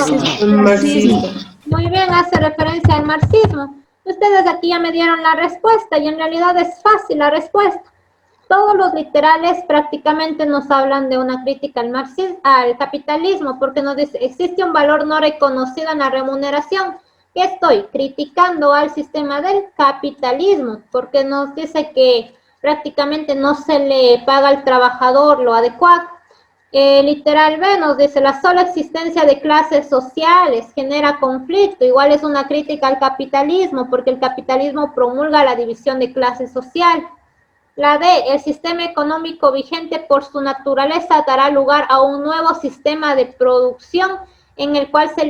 Muy bien, hace referencia al marxismo. Ustedes aquí ya me dieron la respuesta y en realidad es fácil la respuesta. Todos los literales prácticamente nos hablan de una crítica al capitalismo, porque nos dice, existe un valor no reconocido en la remuneración. ¿Qué estoy? Criticando al sistema del capitalismo, porque nos dice que prácticamente no se le paga al trabajador lo adecuado. Literal B nos dice, la sola existencia de clases sociales genera conflicto. Igual es una crítica al capitalismo, porque el capitalismo promulga la división de clase social. La D, el sistema económico vigente por su naturaleza dará lugar a un nuevo sistema de producción en el cual se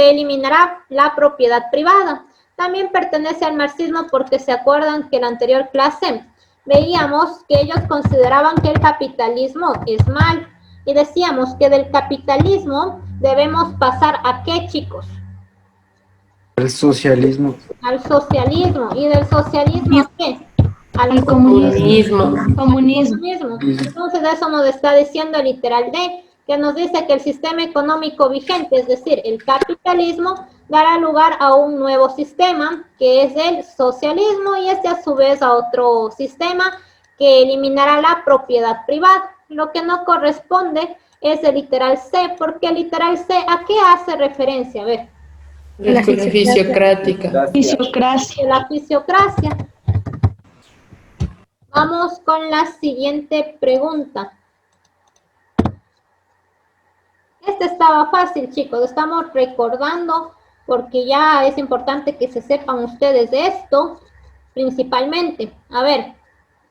eliminará la propiedad privada. También pertenece al marxismo porque se acuerdan que en la anterior clase veíamos que ellos consideraban que el capitalismo es mal y decíamos que del capitalismo debemos pasar ¿a qué, chicos? El socialismo. Al socialismo. ¿Y del socialismo a qué? Al comunismo. Entonces eso nos está diciendo el literal D, que nos dice que el sistema económico vigente, es decir, el capitalismo, dará lugar a un nuevo sistema, que es el socialismo, y este a su vez a otro sistema que eliminará la propiedad privada. Lo que no corresponde es el literal C, porque el literal C, ¿a qué hace referencia? A ver. La fisiocrática. La fisiocracia. Vamos con la siguiente pregunta. Esta estaba fácil, chicos. Estamos recordando porque ya es importante que se sepan ustedes de esto, principalmente. A ver,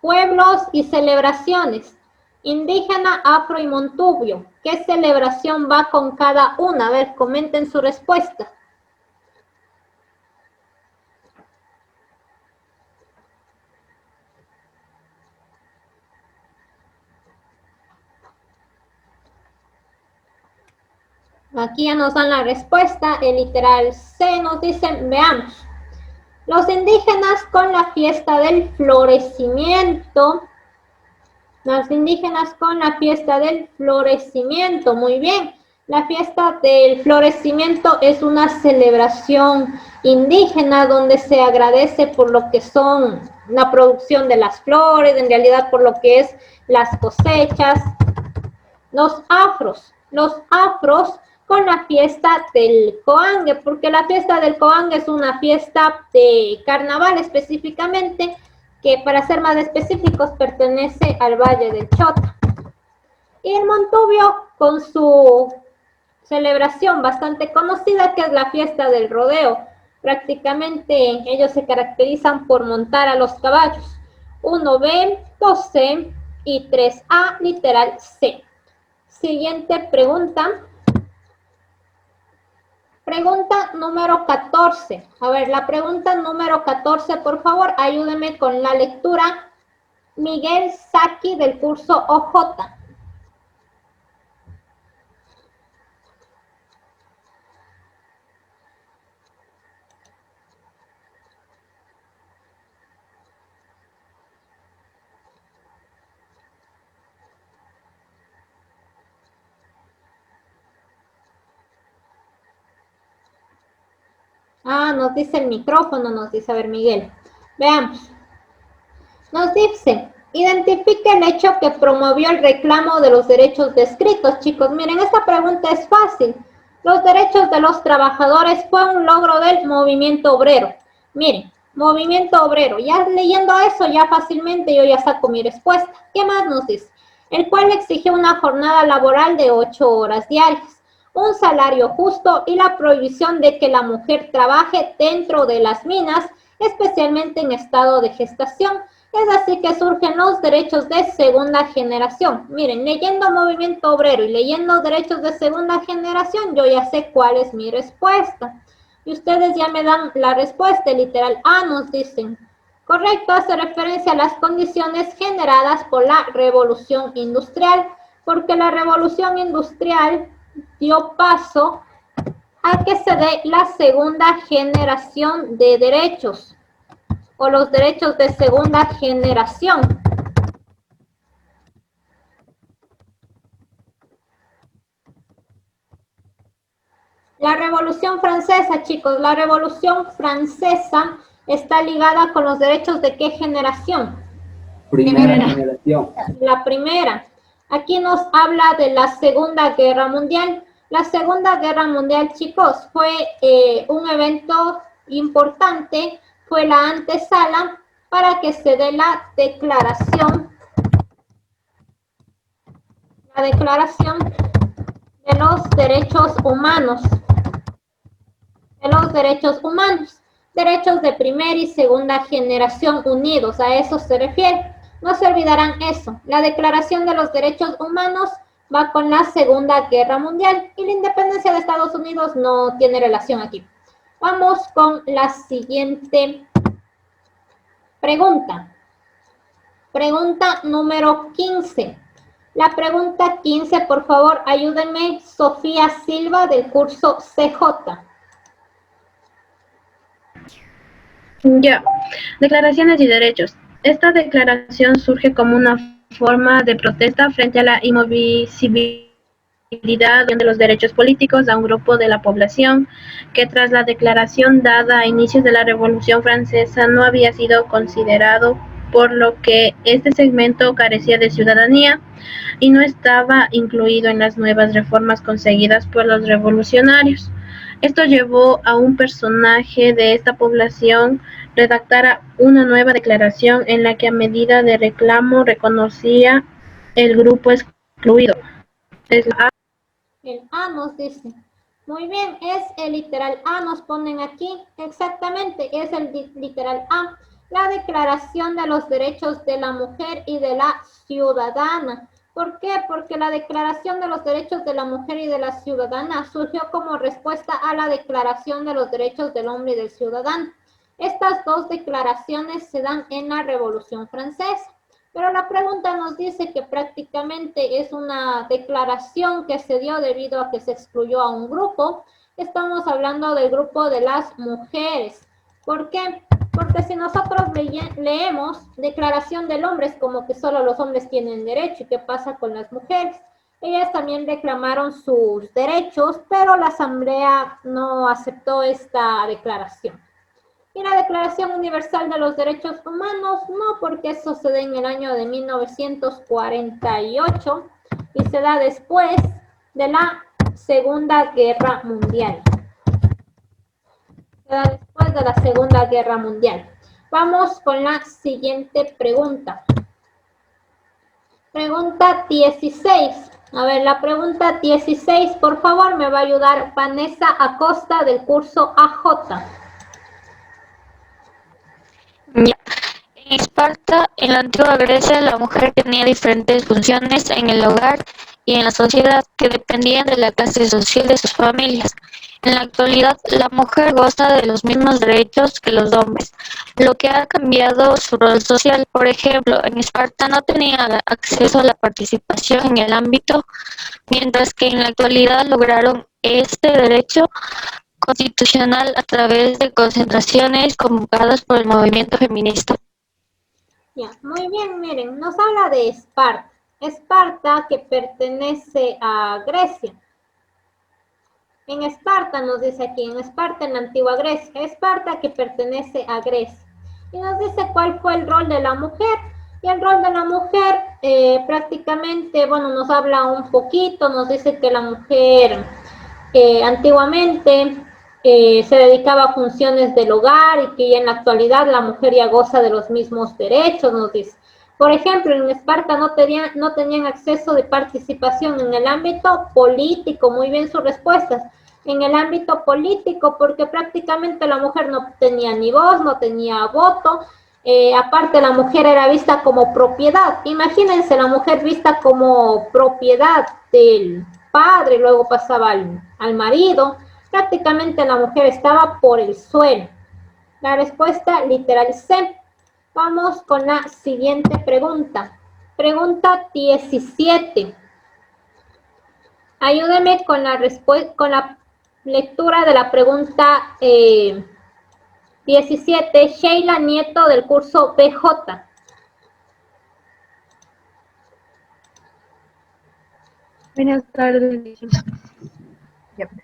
pueblos y celebraciones. Indígena, afro y montubio. ¿Qué celebración va con cada una? A ver, comenten su respuesta. Aquí ya nos dan la respuesta, el literal C nos dice, veamos. Los indígenas con la fiesta del florecimiento. Los indígenas con la fiesta del florecimiento, muy bien. La fiesta del florecimiento es una celebración indígena donde se agradece por lo que son la producción de las flores, en realidad por lo que es las cosechas. Los afros con la fiesta del Coangue, porque la fiesta del Coangue es una fiesta de carnaval específicamente, que para ser más específicos pertenece al Valle del Chota. Y el Montubio con su celebración bastante conocida, que es la fiesta del rodeo. Prácticamente ellos se caracterizan por montar a los caballos. 1B, 2C y 3A, literal C. Siguiente pregunta. Pregunta número 14. A ver, la pregunta número 14, por favor, ayúdeme con la lectura. Miguel Saki del curso OJ. Ah, nos dice el micrófono, nos dice, a ver, Miguel. Veamos. Nos dice, identifique el hecho que promovió el reclamo de los derechos descritos. Chicos, miren, esta pregunta es fácil. Los derechos de los trabajadores fue un logro del movimiento obrero. Miren, movimiento obrero. Ya leyendo eso, ya fácilmente yo ya saco mi respuesta. ¿Qué más nos dice? El cual exigió una jornada laboral de 8 horas diarias, un salario justo y la prohibición de que la mujer trabaje dentro de las minas, especialmente en estado de gestación. Es así que surgen los derechos de segunda generación. Miren, leyendo movimiento obrero y leyendo derechos de segunda generación, yo ya sé cuál es mi respuesta. Y ustedes ya me dan la respuesta, literal A nos dicen. Correcto, hace referencia a las condiciones generadas por la revolución industrial, porque la revolución industrial dio paso a que se dé la segunda generación de derechos, o los derechos de segunda generación. La Revolución Francesa, chicos, la Revolución Francesa está ligada con los derechos de ¿qué generación? Primera generación. La primera. Aquí nos habla de la Segunda Guerra Mundial. La Segunda Guerra Mundial, chicos, fue un evento importante, fue la antesala para que se dé la declaración de los derechos humanos. Derechos de primera y segunda generación unidos, a eso se refiere. No se olvidarán eso. La Declaración de los Derechos Humanos va con la Segunda Guerra Mundial y la independencia de Estados Unidos no tiene relación aquí. Vamos con la siguiente pregunta. Pregunta número 15. La pregunta 15, por favor, ayúdenme, Sofía Silva del curso CJ. Ya, declaraciones y derechos. Esta declaración surge como una forma de protesta frente a la invisibilidad de los derechos políticos a un grupo de la población que tras la declaración dada a inicios de la Revolución Francesa no había sido considerado, por lo que este segmento carecía de ciudadanía y no estaba incluido en las nuevas reformas conseguidas por los revolucionarios. Esto llevó a un personaje de esta población redactara una nueva declaración en la que a medida de reclamo reconocía el grupo excluido. Es la A. El A nos dice. Muy bien, es el literal A, nos ponen aquí. Exactamente, es el literal A. La Declaración de los Derechos de la Mujer y de la Ciudadana. ¿Por qué? Porque la Declaración de los Derechos de la Mujer y de la Ciudadana surgió como respuesta a la Declaración de los Derechos del Hombre y del Ciudadano. Estas dos declaraciones se dan en la Revolución Francesa, pero la pregunta nos dice que prácticamente es una declaración que se dio debido a que se excluyó a un grupo. Estamos hablando del grupo de las mujeres. ¿Por qué? Porque si nosotros leemos declaración del hombre es como que solo los hombres tienen derecho. ¿Y qué pasa con las mujeres? Ellas también reclamaron sus derechos, pero la Asamblea no aceptó esta declaración. Y la Declaración Universal de los Derechos Humanos, no, porque eso se da en el año de 1948 y se da después de la Segunda Guerra Mundial. Se da después de la Segunda Guerra Mundial. Vamos con la siguiente pregunta. Pregunta 16. A ver, la pregunta 16, por favor, me va a ayudar Vanessa Acosta del curso AJ. En la antigua Grecia, la mujer tenía diferentes funciones en el hogar y en la sociedad que dependían de la clase social de sus familias. En la actualidad, la mujer goza de los mismos derechos que los hombres, lo que ha cambiado su rol social. Por ejemplo, en Esparta no tenía acceso a la participación en el ámbito, mientras que en la actualidad lograron este derecho constitucional a través de concentraciones convocadas por el movimiento feminista. Ya, muy bien, miren, nos habla de Esparta. Esparta que pertenece a Grecia. En Esparta nos dice aquí, en Esparta en la antigua Grecia, Esparta que pertenece a Grecia. Y nos dice cuál fue el rol de la mujer. Y el rol de la mujer prácticamente, bueno, nos habla un poquito, nos dice que la mujer antiguamente se dedicaba a funciones del hogar y que ya en la actualidad la mujer ya goza de los mismos derechos, nos dice. Por ejemplo, en Esparta no tenían acceso de participación en el ámbito político, muy bien sus respuestas, en el ámbito político, porque prácticamente la mujer no tenía ni voz, no tenía voto, aparte la mujer era vista como propiedad. Imagínense la mujer vista como propiedad del padre, luego pasaba al marido, prácticamente la mujer estaba por el suelo. La respuesta literal C. Vamos con la siguiente pregunta. Pregunta 17. Ayúdeme con la lectura de la pregunta 17. Sheila Nieto del curso BJ. Buenas tardes.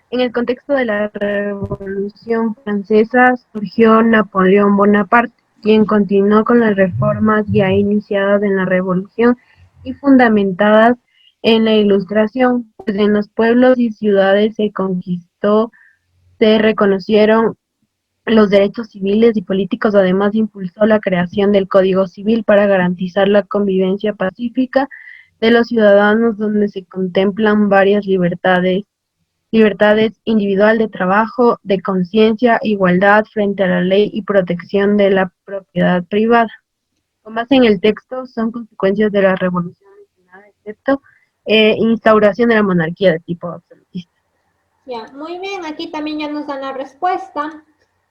En el contexto de la Revolución Francesa surgió Napoleón Bonaparte, quien continuó con las reformas ya iniciadas en la Revolución y fundamentadas en la Ilustración, pues en los pueblos y ciudades se reconocieron los derechos civiles y políticos. Además impulsó la creación del Código Civil para garantizar la convivencia pacífica de los ciudadanos, donde se contemplan varias libertades individual, de trabajo, de conciencia, igualdad frente a la ley y protección de la propiedad privada. Con base en el texto, son consecuencias de la revolución mencionada, excepto instauración de la monarquía de tipo absolutista. Ya, muy bien, aquí también ya nos dan la respuesta.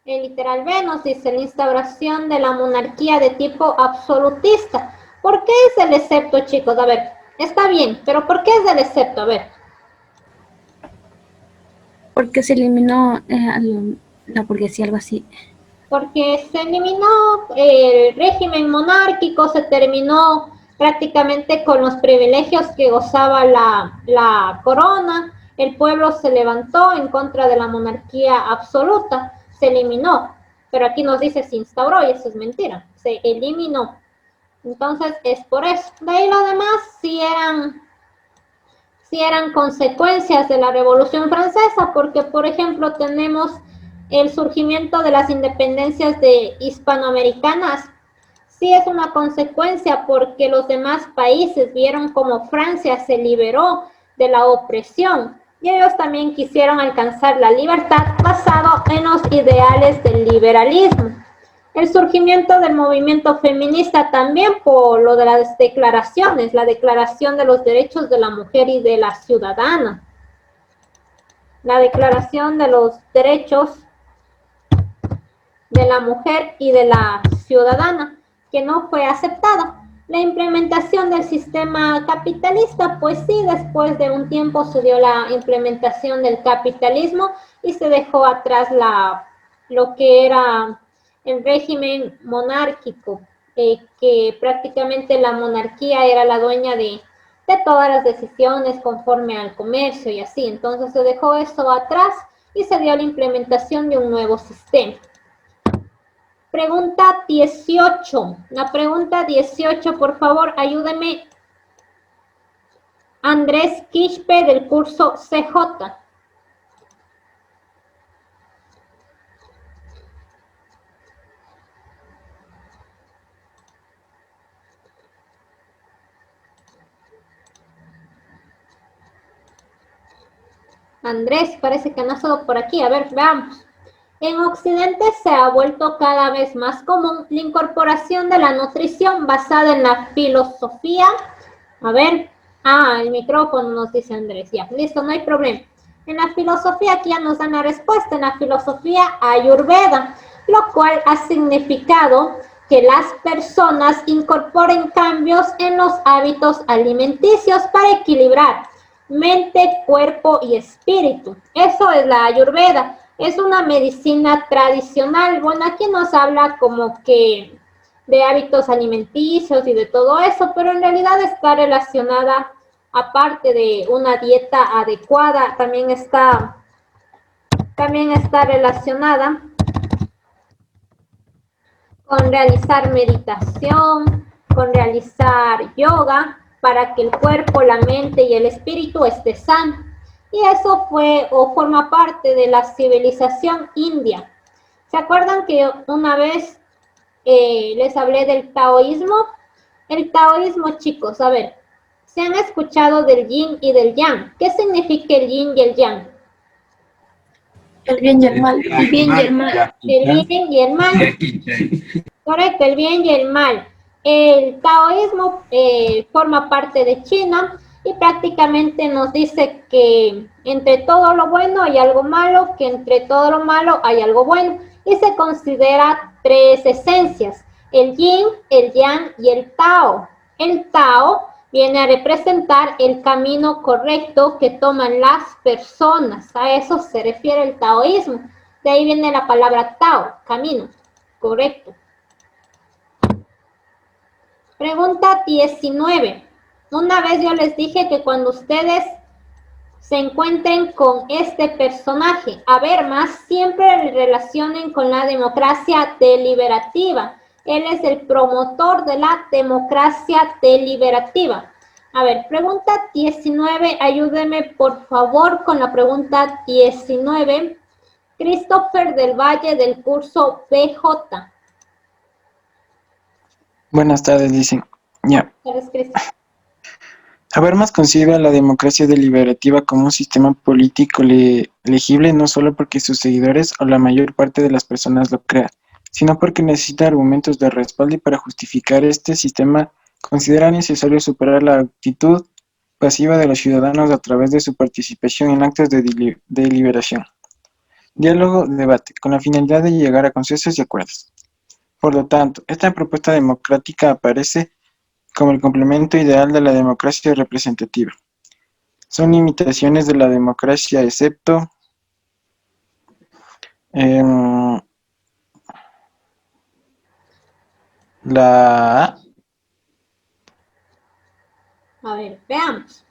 El literal B nos dice la instauración de la monarquía de tipo absolutista. ¿Por qué es el excepto, chicos? A ver, está bien, pero ¿por qué es el excepto? A ver. Porque se eliminó la burguesía, algo así. Porque se eliminó el régimen monárquico, se terminó prácticamente con los privilegios que gozaba la corona, el pueblo se levantó en contra de la monarquía absoluta, se eliminó, pero aquí nos dice se instauró y eso es mentira, se eliminó. Entonces es por eso. De ahí lo demás sí eran consecuencias de la Revolución Francesa, porque por ejemplo tenemos el surgimiento de las independencias hispanoamericanas. Sí es una consecuencia porque los demás países vieron como Francia se liberó de la opresión y ellos también quisieron alcanzar la libertad basado en los ideales del liberalismo. El surgimiento del movimiento feminista también por lo de las declaraciones, la Declaración de los Derechos de la Mujer y de la Ciudadana. La Declaración de los Derechos de la Mujer y de la Ciudadana, que no fue aceptada. La implementación del sistema capitalista, pues sí, después de un tiempo se dio la implementación del capitalismo y se dejó atrás lo que era el régimen monárquico, que prácticamente la monarquía era la dueña de todas las decisiones conforme al comercio y así. Entonces se dejó eso atrás y se dio la implementación de un nuevo sistema. Pregunta 18. La pregunta 18, por favor, ayúdeme. Andrés Quispe del curso CJ. Andrés, parece que no ha estado por aquí. A ver, veamos. En Occidente se ha vuelto cada vez más común la incorporación de la nutrición basada en la filosofía. A ver, el micrófono nos dice Andrés, ya, listo, no hay problema. En la filosofía, aquí ya nos dan la respuesta, en la filosofía Ayurveda, lo cual ha significado que las personas incorporen cambios en los hábitos alimenticios para equilibrar mente, cuerpo y espíritu. Eso es la Ayurveda. Es una medicina tradicional. Bueno, aquí nos habla como que de hábitos alimenticios y de todo eso, pero en realidad está relacionada, aparte de una dieta adecuada, también está relacionada con realizar meditación, con realizar yoga, para que el cuerpo, la mente y el espíritu esté sano. Y eso fue o forma parte de la civilización india. ¿Se acuerdan que una vez les hablé del taoísmo? El taoísmo, chicos, a ver, ¿se han escuchado del yin y del yang? ¿Qué significa el yin y el yang? El bien y el mal. El bien y el mal. El bien y el mal. Correcto, el bien y el mal. El taoísmo forma parte de China y prácticamente nos dice que entre todo lo bueno hay algo malo, que entre todo lo malo hay algo bueno. Y se considera tres esencias: el yin, el yang y el tao. El tao viene a representar el camino correcto que toman las personas. A eso se refiere el taoísmo. De ahí viene la palabra tao, camino correcto. Pregunta 19. Una vez yo les dije que cuando ustedes se encuentren con este personaje, Habermas, siempre relacionen con la democracia deliberativa. Él es el promotor de la democracia deliberativa. A ver, pregunta 19, ayúdeme por favor con la pregunta 19. Christopher del Valle del curso BJ. Buenas tardes, dicen. Ya. Buenas tardes, Habermas concibe a la democracia deliberativa como un sistema político legible no solo porque sus seguidores o la mayor parte de las personas lo crean, sino porque necesita argumentos de respaldo y para justificar este sistema considera necesario superar la actitud pasiva de los ciudadanos a través de su participación en actos de deliberación. Diálogo, debate, con la finalidad de llegar a consensos y acuerdos. Por lo tanto, esta propuesta democrática aparece como el complemento ideal de la democracia representativa. Son imitaciones de la democracia, excepto A ver, veamos.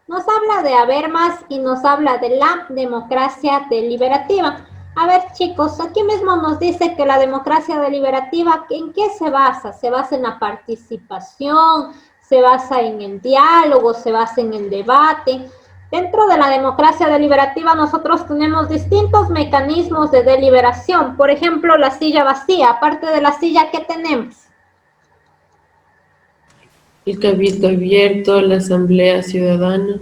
Nos habla de Habermas y nos habla de la democracia deliberativa. A ver, chicos, aquí mismo nos dice que la democracia deliberativa, ¿en qué se basa? Se basa en la participación, se basa en el diálogo, se basa en el debate. Dentro de la democracia deliberativa nosotros tenemos distintos mecanismos de deliberación. Por ejemplo, la silla vacía. Aparte de la silla, ¿qué tenemos? El cabildo abierto, la asamblea ciudadana.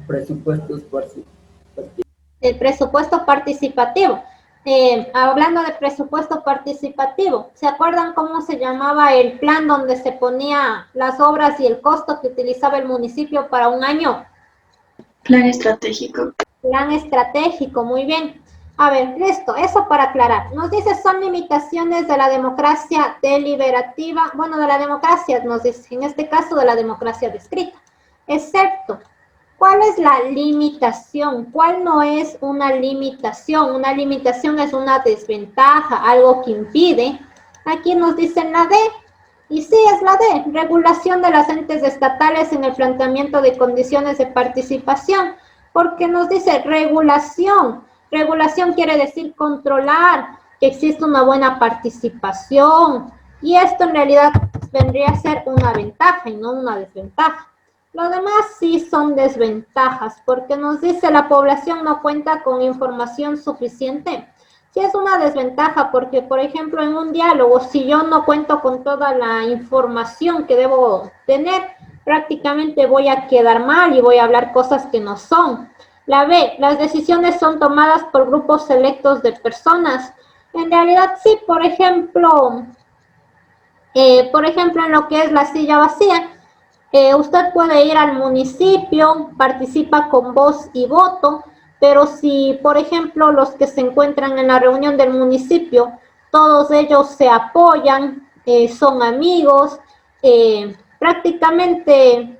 Presupuestos participativos. El presupuesto participativo. Hablando de presupuesto participativo, ¿se acuerdan cómo se llamaba el plan donde se ponía las obras y el costo que utilizaba el municipio para un año? Plan estratégico. Plan estratégico, muy bien. A ver, listo, eso para aclarar. Nos dice, son limitaciones de la democracia deliberativa, bueno, de la democracia, nos dice, en este caso de la democracia descrita, excepto, ¿cuál es la limitación? ¿Cuál no es una limitación? Una limitación es una desventaja, algo que impide. Aquí nos dicen la D, y sí es la D, regulación de las entes estatales en el planteamiento de condiciones de participación, porque nos dice regulación. Regulación quiere decir controlar, que existe una buena participación, y esto en realidad vendría a ser una ventaja y no una desventaja. Lo demás sí son desventajas, porque nos dice la población no cuenta con información suficiente. Sí es una desventaja porque, por ejemplo, en un diálogo, si yo no cuento con toda la información que debo tener, prácticamente voy a quedar mal y voy a hablar cosas que no son. La B, las decisiones son tomadas por grupos selectos de personas. En realidad sí, por ejemplo, en lo que es la silla vacía, usted puede ir al municipio, participa con voz y voto, pero si, por ejemplo, los que se encuentran en la reunión del municipio, todos ellos se apoyan, son amigos, prácticamente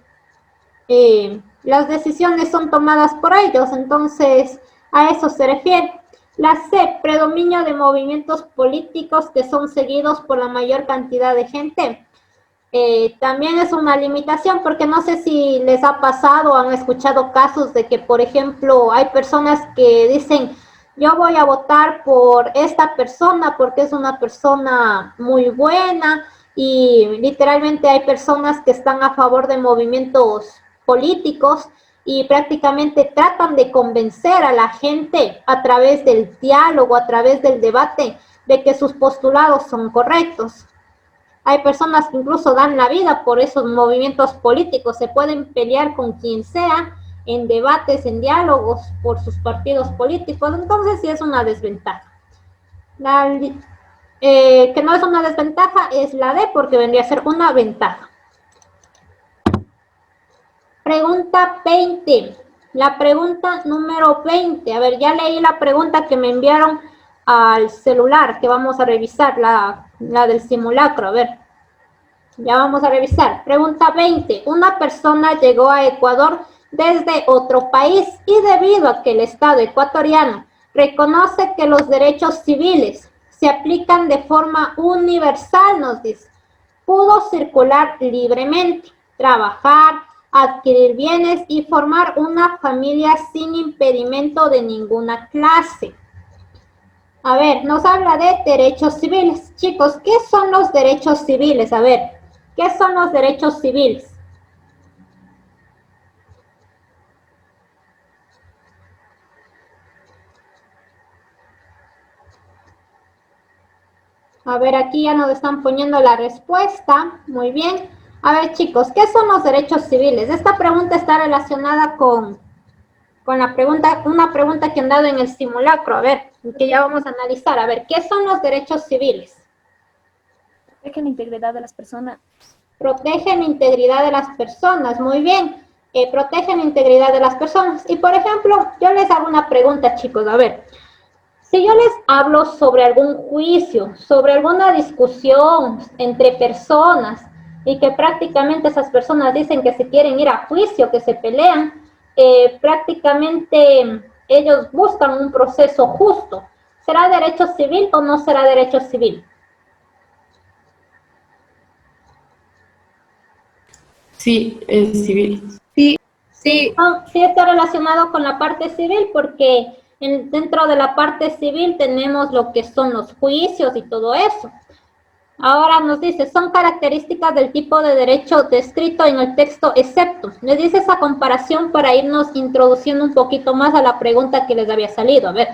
las decisiones son tomadas por ellos, entonces a eso se refiere. La C, predominio de movimientos políticos que son seguidos por la mayor cantidad de gente. También es una limitación porque no sé si les ha pasado o han escuchado casos de que, por ejemplo, hay personas que dicen, yo voy a votar por esta persona porque es una persona muy buena, y literalmente hay personas que están a favor de movimientos políticos y prácticamente tratan de convencer a la gente a través del diálogo, a través del debate, de que sus postulados son correctos. Hay personas que incluso dan la vida por esos movimientos políticos, se pueden pelear con quien sea en debates, en diálogos por sus partidos políticos, entonces sí es una desventaja. Que no es una desventaja es la D, porque vendría a ser una ventaja. Pregunta 20. La pregunta número 20. A ver, ya leí la pregunta que me enviaron al celular, que vamos a revisar, la del simulacro. A ver, ya vamos a revisar. Pregunta 20. Una persona llegó a Ecuador desde otro país y debido a que el Estado ecuatoriano reconoce que los derechos civiles se aplican de forma universal, nos dice, pudo circular libremente, trabajar, adquirir bienes y formar una familia sin impedimento de ninguna clase. A ver, nos habla de derechos civiles. Chicos, ¿qué son los derechos civiles? A ver, ¿qué son los derechos civiles? A ver, aquí ya nos están poniendo la respuesta. Muy bien. A ver, chicos, ¿qué son los derechos civiles? Esta pregunta está relacionada con la pregunta, una pregunta que han dado en el simulacro. A ver, que ya vamos a analizar. A ver, ¿qué son los derechos civiles? Protegen la integridad de las personas. Protegen la integridad de las personas. Muy bien. Protegen la integridad de las personas. Y, por ejemplo, yo les hago una pregunta, chicos. A ver, si yo les hablo sobre algún juicio, sobre alguna discusión entre personas y que prácticamente esas personas dicen que se quieren ir a juicio, que se pelean, prácticamente ellos buscan un proceso justo. ¿Será derecho civil o no será derecho civil? Sí, es civil. Sí, sí está relacionado con la parte civil porque dentro de la parte civil tenemos lo que son los juicios y todo eso. Ahora nos dice, son características del tipo de derecho descrito en el texto excepto. Les dice esa comparación para irnos introduciendo un poquito más a la pregunta que les había salido. A ver,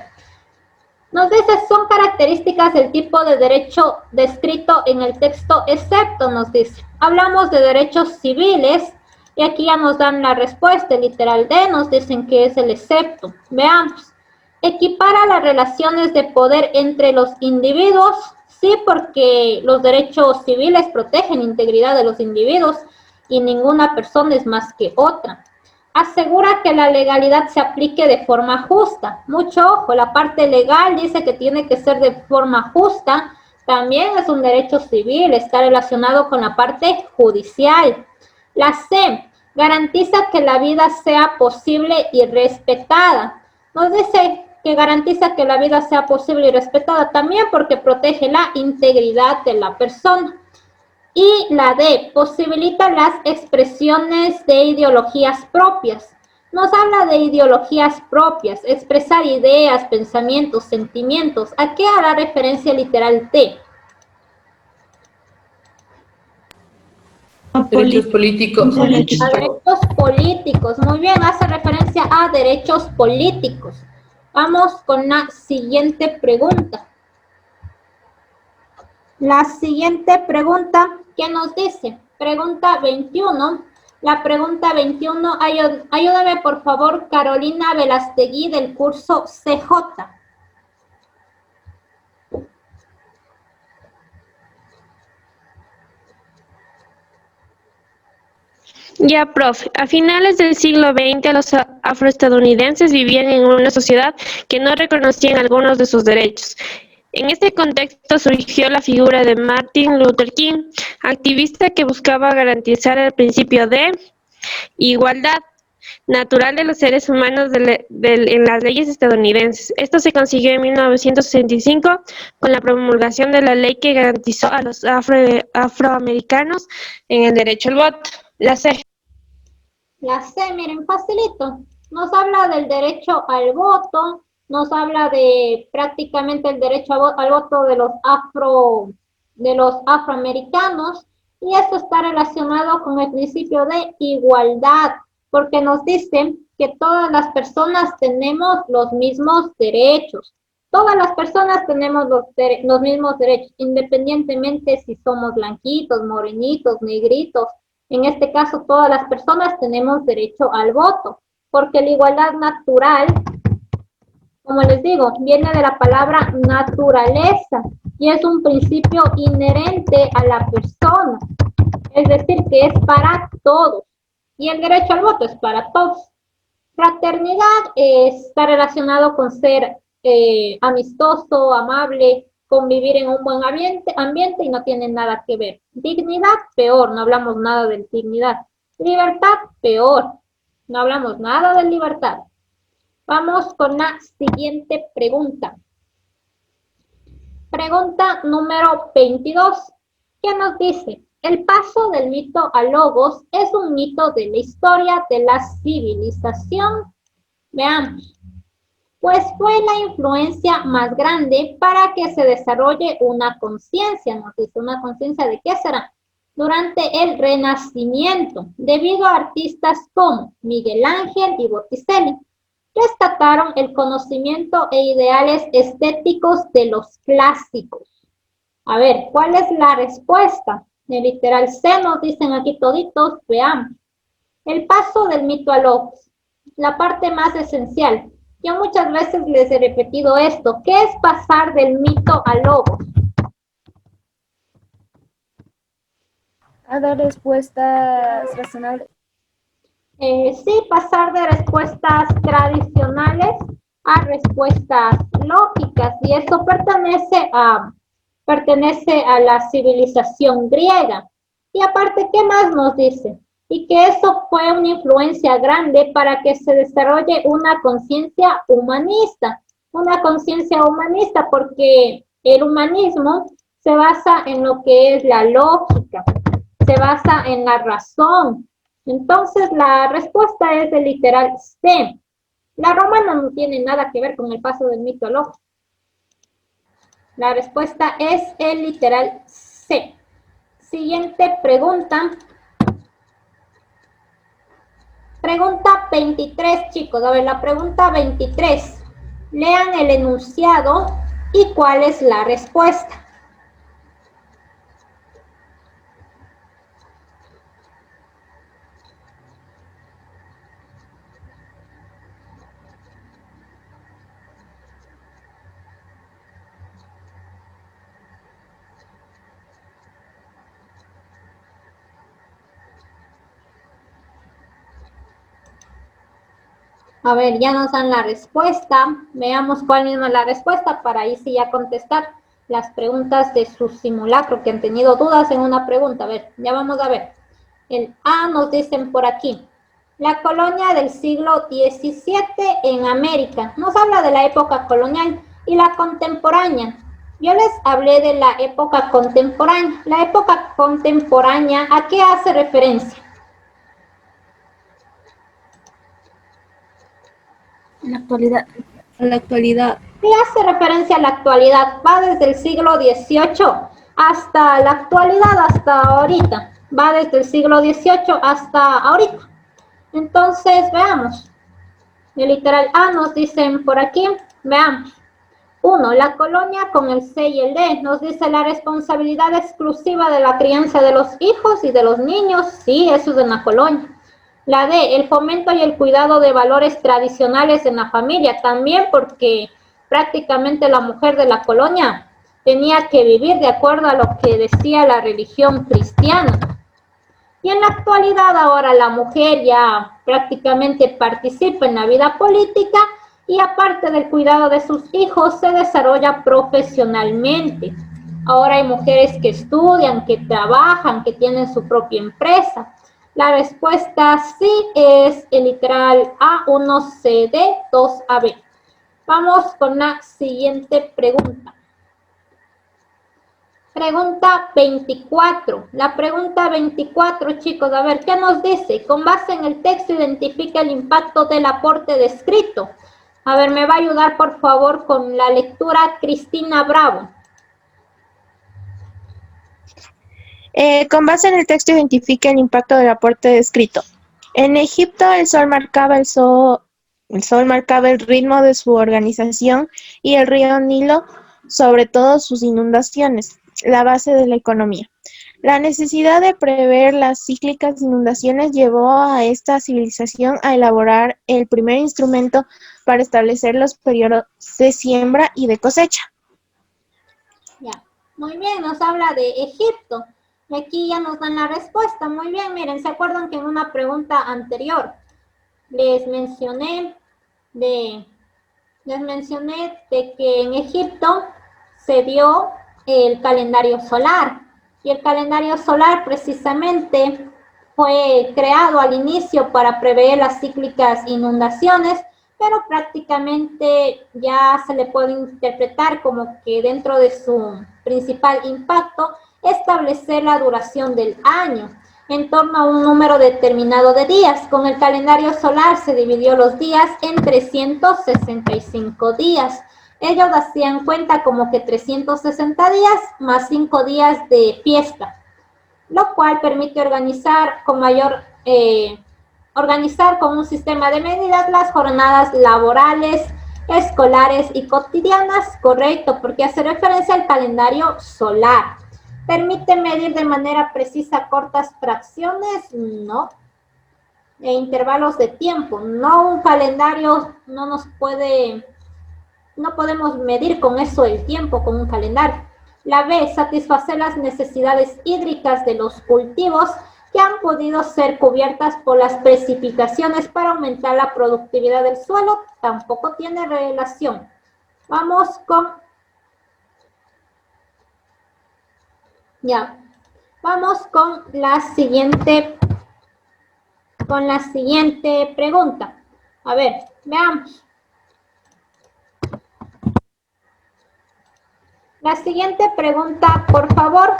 nos dice, son características del tipo de derecho descrito en el texto excepto, nos dice. Hablamos de derechos civiles y aquí ya nos dan la respuesta, el literal D, nos dicen que es el excepto. Veamos. Equipara las relaciones de poder entre los individuos. Sí, porque los derechos civiles protegen la integridad de los individuos y ninguna persona es más que otra. Asegura que la legalidad se aplique de forma justa. Mucho ojo, la parte legal dice que tiene que ser de forma justa. También es un derecho civil, está relacionado con la parte judicial. La C, garantiza que la vida sea posible y respetada. Nos dice que garantiza que la vida sea posible y respetada también porque protege la integridad de la persona. Y la D, posibilita las expresiones de ideologías propias. Nos habla de ideologías propias, expresar ideas, pensamientos, sentimientos. ¿A qué hará referencia el literal D? Derechos políticos. A derechos políticos. Muy bien, hace referencia a derechos políticos. Vamos con la siguiente pregunta. La siguiente pregunta, ¿qué nos dice? Pregunta 21. La pregunta 21, ayúdame por favor, Carolina Velastegui del curso CJ. Ya, profe. A finales del siglo XX, los afroestadounidenses vivían en una sociedad que no reconocían algunos de sus derechos. En este contexto surgió la figura de Martin Luther King, activista que buscaba garantizar el principio de igualdad natural de los seres humanos en las leyes estadounidenses. Esto se consiguió en 1965 con la promulgación de la ley que garantizó a los afroamericanos en el derecho al voto. La C. La C, miren, facilito. Nos habla del derecho al voto, nos habla de prácticamente el derecho al voto de los afroamericanos, y esto está relacionado con el principio de igualdad, porque nos dicen que todas las personas tenemos los mismos derechos. Todas las personas tenemos los mismos derechos, independientemente si somos blanquitos, morenitos, negritos. En este caso, todas las personas tenemos derecho al voto, porque la igualdad natural, como les digo, viene de la palabra naturaleza y es un principio inherente a la persona, es decir, que es para todos, y el derecho al voto es para todos. Fraternidad está relacionado con ser amistoso, amable, convivir en un buen ambiente y no tiene nada que ver. Dignidad, peor, no hablamos nada de dignidad. Libertad, peor, no hablamos nada de libertad. Vamos con la siguiente pregunta. Pregunta número 22. ¿Qué nos dice? El paso del mito a logos es un mito de la historia de la civilización. Veamos. Pues fue la influencia más grande para que se desarrolle una conciencia. Nos dice, ¿una conciencia de qué será? Durante el Renacimiento, debido a artistas como Miguel Ángel y Botticelli, rescataron el conocimiento e ideales estéticos de los clásicos. A ver, ¿cuál es la respuesta? El literal C nos dicen aquí toditos, veamos. El paso del mito a logos, la parte más esencial. Yo muchas veces les he repetido esto. ¿Qué es pasar del mito a logos? A dar respuestas razonables. Sí, pasar de respuestas tradicionales a respuestas lógicas. Y eso pertenece a la civilización griega. Y aparte, ¿qué más nos dice? Y que eso fue una influencia grande para que se desarrolle una conciencia humanista. Una conciencia humanista porque el humanismo se basa en lo que es la lógica, se basa en la razón. Entonces, la respuesta es el literal C. La romana no tiene nada que ver con el paso del mito a logos. La respuesta es el literal C. Siguiente pregunta. Pregunta 23, chicos. A ver, la pregunta 23. Lean el enunciado y cuál es la respuesta. A ver, ya nos dan la respuesta. Veamos cuál es la respuesta para ahí sí ya contestar las preguntas de su simulacro que han tenido dudas en una pregunta. A ver, ya vamos a ver. El A nos dicen por aquí. La colonia del siglo XVII en América. Nos habla de la época colonial y la contemporánea. Yo les hablé de la época contemporánea. La época contemporánea, ¿a qué hace referencia? La actualidad. A la actualidad. ¿Qué hace referencia a la actualidad? Va desde el siglo XVIII hasta la actualidad, hasta ahorita. Va desde el siglo XVIII hasta ahorita. Entonces, veamos. El literal A nos dicen por aquí, veamos. 1. La colonia con el C y el D nos dice la responsabilidad exclusiva de la crianza de los hijos y de los niños. Sí, eso es en la colonia. La D, el fomento y el cuidado de valores tradicionales en la familia. También porque prácticamente la mujer de la colonia tenía que vivir de acuerdo a lo que decía la religión cristiana. Y en la actualidad ahora la mujer ya prácticamente participa en la vida política y aparte del cuidado de sus hijos se desarrolla profesionalmente. Ahora hay mujeres que estudian, que trabajan, que tienen su propia empresa. La respuesta sí es el literal A1CD 2AB. Vamos con la siguiente pregunta. Pregunta 24. La pregunta 24, chicos, a ver, ¿qué nos dice? Con base en el texto, identifica el impacto del aporte descrito. A ver, me va a ayudar, por favor, con la lectura Cristina Bravo. Con base en el texto, identifica el impacto del aporte descrito. En Egipto, el sol marcaba el ritmo de su organización y el río Nilo, sobre todo sus inundaciones, la base de la economía. La necesidad de prever las cíclicas inundaciones llevó a esta civilización a elaborar el primer instrumento para establecer los periodos de siembra y de cosecha. Ya, muy bien, nos habla de Egipto. Y aquí ya nos dan la respuesta. Muy bien, miren, ¿se acuerdan que en una pregunta anterior les mencioné de que en Egipto se dio el calendario solar? Y el calendario solar precisamente fue creado al inicio para prever las cíclicas inundaciones, pero prácticamente ya se le puede interpretar como que dentro de su principal impacto establecer la duración del año en torno a un número determinado de días. Con el calendario solar se dividió los días en 365 días. Ellos hacían cuenta como que 360 días más 5 días de fiesta, lo cual permite organizar con un sistema de medidas las jornadas laborales, escolares y cotidianas, correcto, porque hace referencia al calendario solar. ¿Permite medir de manera precisa cortas fracciones? No. E intervalos de tiempo. No, un calendario no podemos medir con eso el tiempo, con un calendario. La B, satisfacer las necesidades hídricas de los cultivos que han podido ser cubiertas por las precipitaciones para aumentar la productividad del suelo. Tampoco tiene relación. Vamos con la siguiente pregunta. A ver, veamos. La siguiente pregunta, por favor.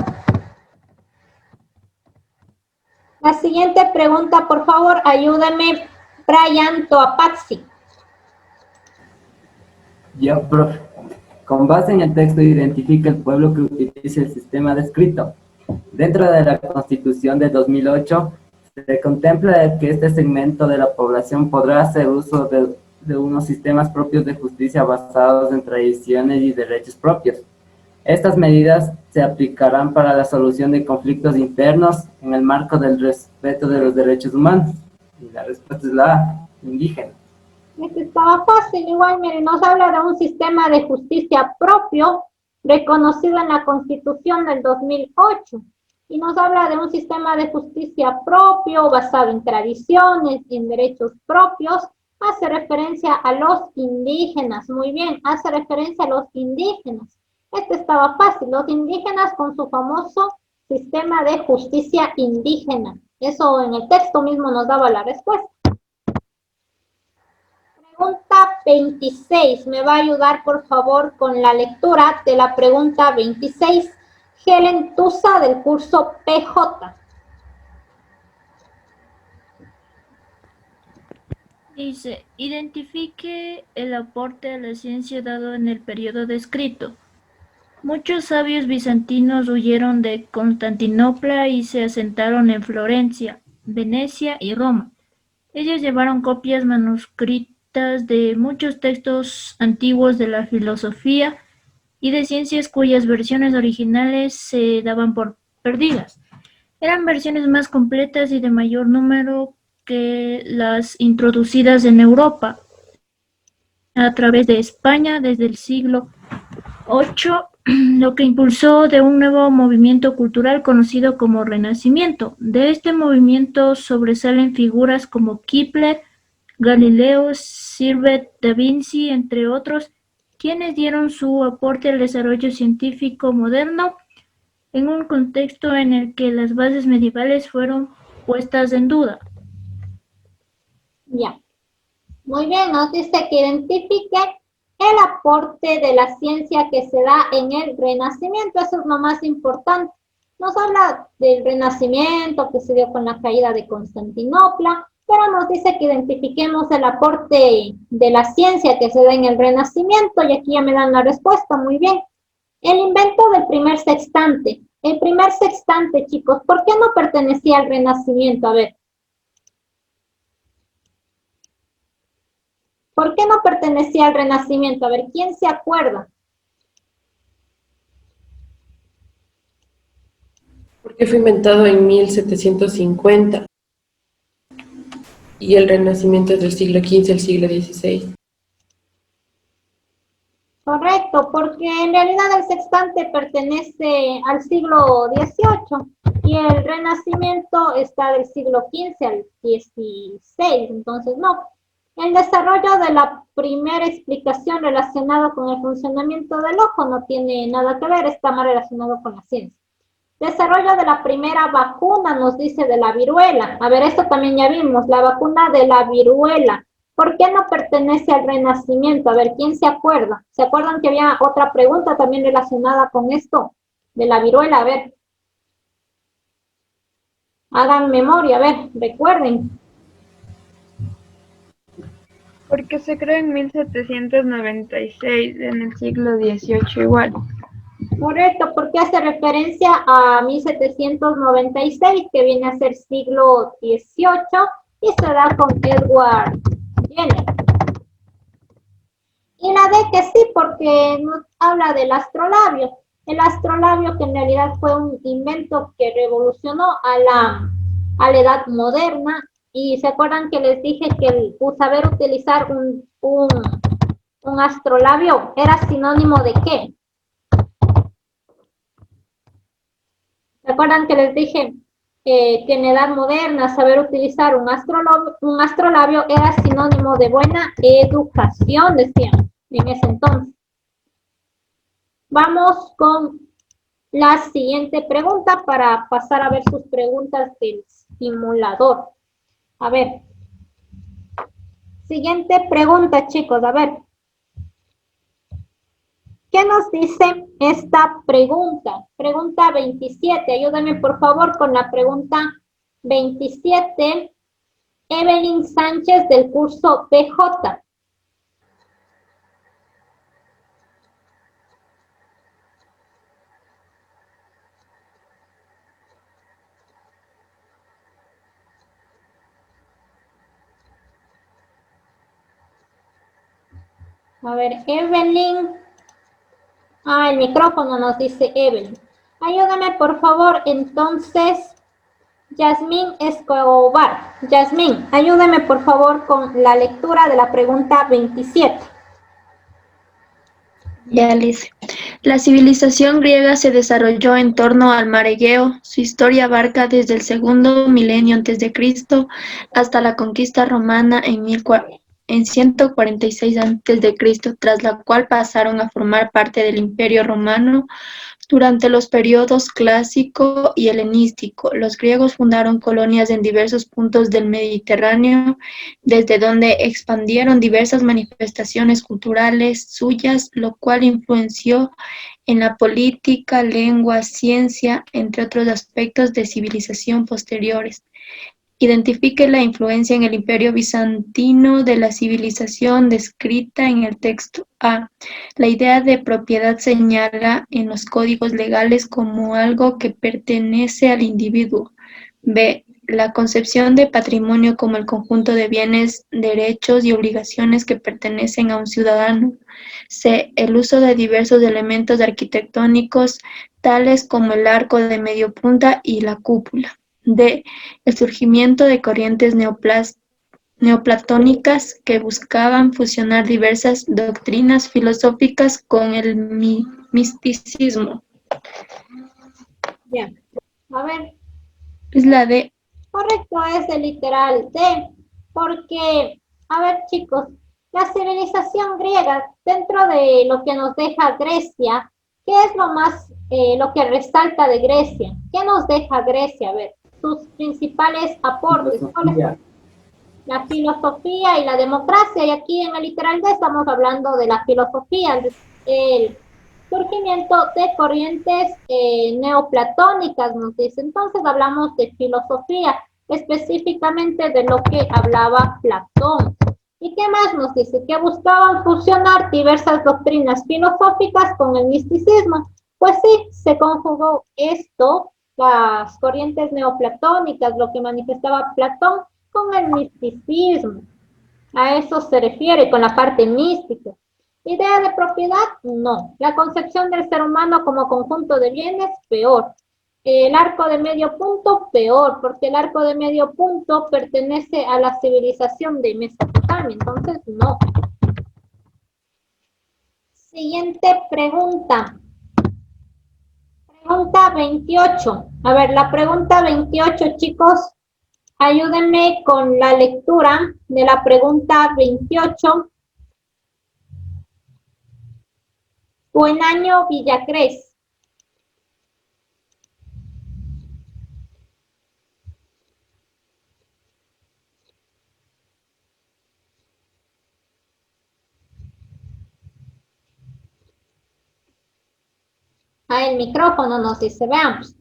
La siguiente pregunta, por favor, ayúdame, Brian Toapatsi. Ya, profe. Con base en el texto, identifica el pueblo que utiliza el sistema descrito. Dentro de la Constitución de 2008, se contempla que este segmento de la población podrá hacer uso de unos sistemas propios de justicia basados en tradiciones y derechos propios. Estas medidas se aplicarán para la solución de conflictos internos en el marco del respeto de los derechos humanos. Y la respuesta es la A, indígena. Este estaba fácil, igual, miren, nos habla de un sistema de justicia propio reconocido en la Constitución del 2008 y nos habla de un sistema de justicia propio basado en tradiciones, en derechos propios. Hace referencia a los indígenas, muy bien, hace referencia a los indígenas. Este estaba fácil, los indígenas con su famoso sistema de justicia indígena. Eso en el texto mismo nos daba la respuesta. Pregunta 26. Me va a ayudar, por favor, con la lectura de la pregunta 26. Helen Tusa, del curso PJ. Dice, identifique el aporte a la ciencia dado en el periodo descrito. Muchos sabios bizantinos huyeron de Constantinopla y se asentaron en Florencia, Venecia y Roma. Ellos llevaron copias citas de muchos textos antiguos de la filosofía y de ciencias cuyas versiones originales se daban por perdidas. Eran versiones más completas y de mayor número que las introducidas en Europa a través de España desde el siglo VIII, lo que impulsó de un nuevo movimiento cultural conocido como Renacimiento. De este movimiento sobresalen figuras como Kepler, Galileo, Sir Da Vinci, entre otros, quienes dieron su aporte al desarrollo científico moderno en un contexto en el que las bases medievales fueron puestas en duda. Ya. Muy bien, nos dice que identifique el aporte de la ciencia que se da en el Renacimiento. Eso es lo más importante. Nos habla del Renacimiento que se dio con la caída de Constantinopla, pero nos dice que identifiquemos el aporte de la ciencia que se da en el Renacimiento, y aquí ya me dan la respuesta. Muy bien. El invento del primer sextante. El primer sextante, chicos, ¿por qué no pertenecía al Renacimiento? A ver. ¿Por qué no pertenecía al Renacimiento? A ver, ¿quién se acuerda? Porque fue inventado en 1750 y el Renacimiento es del siglo XV al siglo XVI. Correcto, porque en realidad el sextante pertenece al siglo XVIII y el Renacimiento está del siglo XV al XVI, entonces no. El desarrollo de la primera explicación relacionada con el funcionamiento del ojo no tiene nada que ver, está más relacionado con la ciencia. Desarrollo de la primera vacuna, nos dice, de la viruela. A ver, esto también ya vimos, la vacuna de la viruela. ¿Por qué no pertenece al Renacimiento? A ver, ¿quién se acuerda? ¿Se acuerdan que había otra pregunta también relacionada con esto de la viruela? A ver. Hagan memoria, a ver, recuerden. Porque se creó en 1796, en el siglo XVIII igual. Correcto, porque hace referencia a 1796, que viene a ser siglo XVIII, y se da con Edward Jenner. Y la D que sí, porque nos habla del astrolabio. El astrolabio, que en realidad fue un invento que revolucionó a la edad moderna. Y se acuerdan que les dije que el saber utilizar un astrolabio era sinónimo de ¿qué? ¿Se acuerdan que les dije que en edad moderna saber utilizar un astrolabio era sinónimo de buena educación, decían en ese entonces? Vamos con la siguiente pregunta para pasar a ver sus preguntas del simulador. A ver. Siguiente pregunta, chicos, a ver. ¿Qué nos dice esta pregunta? Pregunta 27. Ayúdame, por favor, con la pregunta 27. Evelyn Sánchez, del curso PJ. A ver, Evelyn. El micrófono nos dice Evelyn. Ayúdame, por favor, entonces, Yasmín Escobar. Yasmín, ayúdame, por favor, con la lectura de la pregunta 27. Ya, Liz. La civilización griega se desarrolló en torno al mar Egeo. Su historia abarca desde el segundo milenio antes de Cristo hasta la conquista romana en 146 a.C., tras la cual pasaron a formar parte del Imperio Romano. Durante los periodos clásico y helenístico, los griegos fundaron colonias en diversos puntos del Mediterráneo, desde donde expandieron diversas manifestaciones culturales suyas, lo cual influenció en la política, lengua, ciencia, entre otros aspectos de civilización posteriores. Identifique la influencia en el Imperio Bizantino de la civilización descrita en el texto. A. La idea de propiedad señala en los códigos legales como algo que pertenece al individuo. B. la concepción de patrimonio como el conjunto de bienes, derechos y obligaciones que pertenecen a un ciudadano. C. El uso de diversos elementos arquitectónicos, tales como el arco de medio punta y la cúpula. D. El surgimiento de corrientes neoplatónicas que buscaban fusionar diversas doctrinas filosóficas con el misticismo. Bien. A ver. Es la D. Correcto, es el literal D. Porque, a ver, chicos, la civilización griega, dentro de lo que nos deja Grecia, ¿qué es lo que resalta de Grecia? ¿Qué nos deja Grecia? A ver, sus principales aportes. La filosofía y la democracia, y aquí en el literal D estamos hablando de la filosofía, el surgimiento de corrientes neoplatónicas, nos dice. Entonces hablamos de filosofía, específicamente de lo que hablaba Platón. ¿Y qué más nos dice? Que buscaban fusionar diversas doctrinas filosóficas con el misticismo. Pues sí, se conjugó esto, las corrientes neoplatónicas, lo que manifestaba Platón, con el misticismo. A eso se refiere con la parte mística. Idea de propiedad, no. La concepción del ser humano como conjunto de bienes, peor. El arco de medio punto, peor, porque el arco de medio punto pertenece a la civilización de Mesopotamia, entonces no. Siguiente pregunta. Pregunta 28. A ver, la pregunta 28, chicos, ayúdenme con la lectura de la pregunta 28. Buenaño Villacrés. El micrófono nos dice, veamos.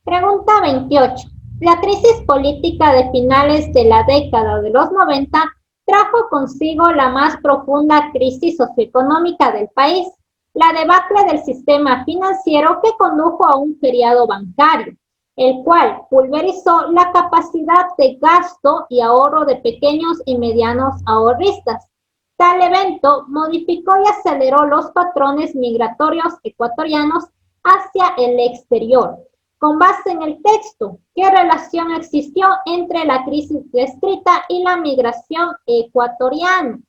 Pregunta 28. La crisis política de finales de la década de los 90 trajo consigo la más profunda crisis socioeconómica del país, la debacle del sistema financiero que condujo a un feriado bancario, el cual pulverizó la capacidad de gasto y ahorro de pequeños y medianos ahorristas. Tal evento modificó y aceleró los patrones migratorios ecuatorianos hacia el exterior. Con base en el texto, ¿qué relación existió entre la crisis descrita y la migración ecuatoriana?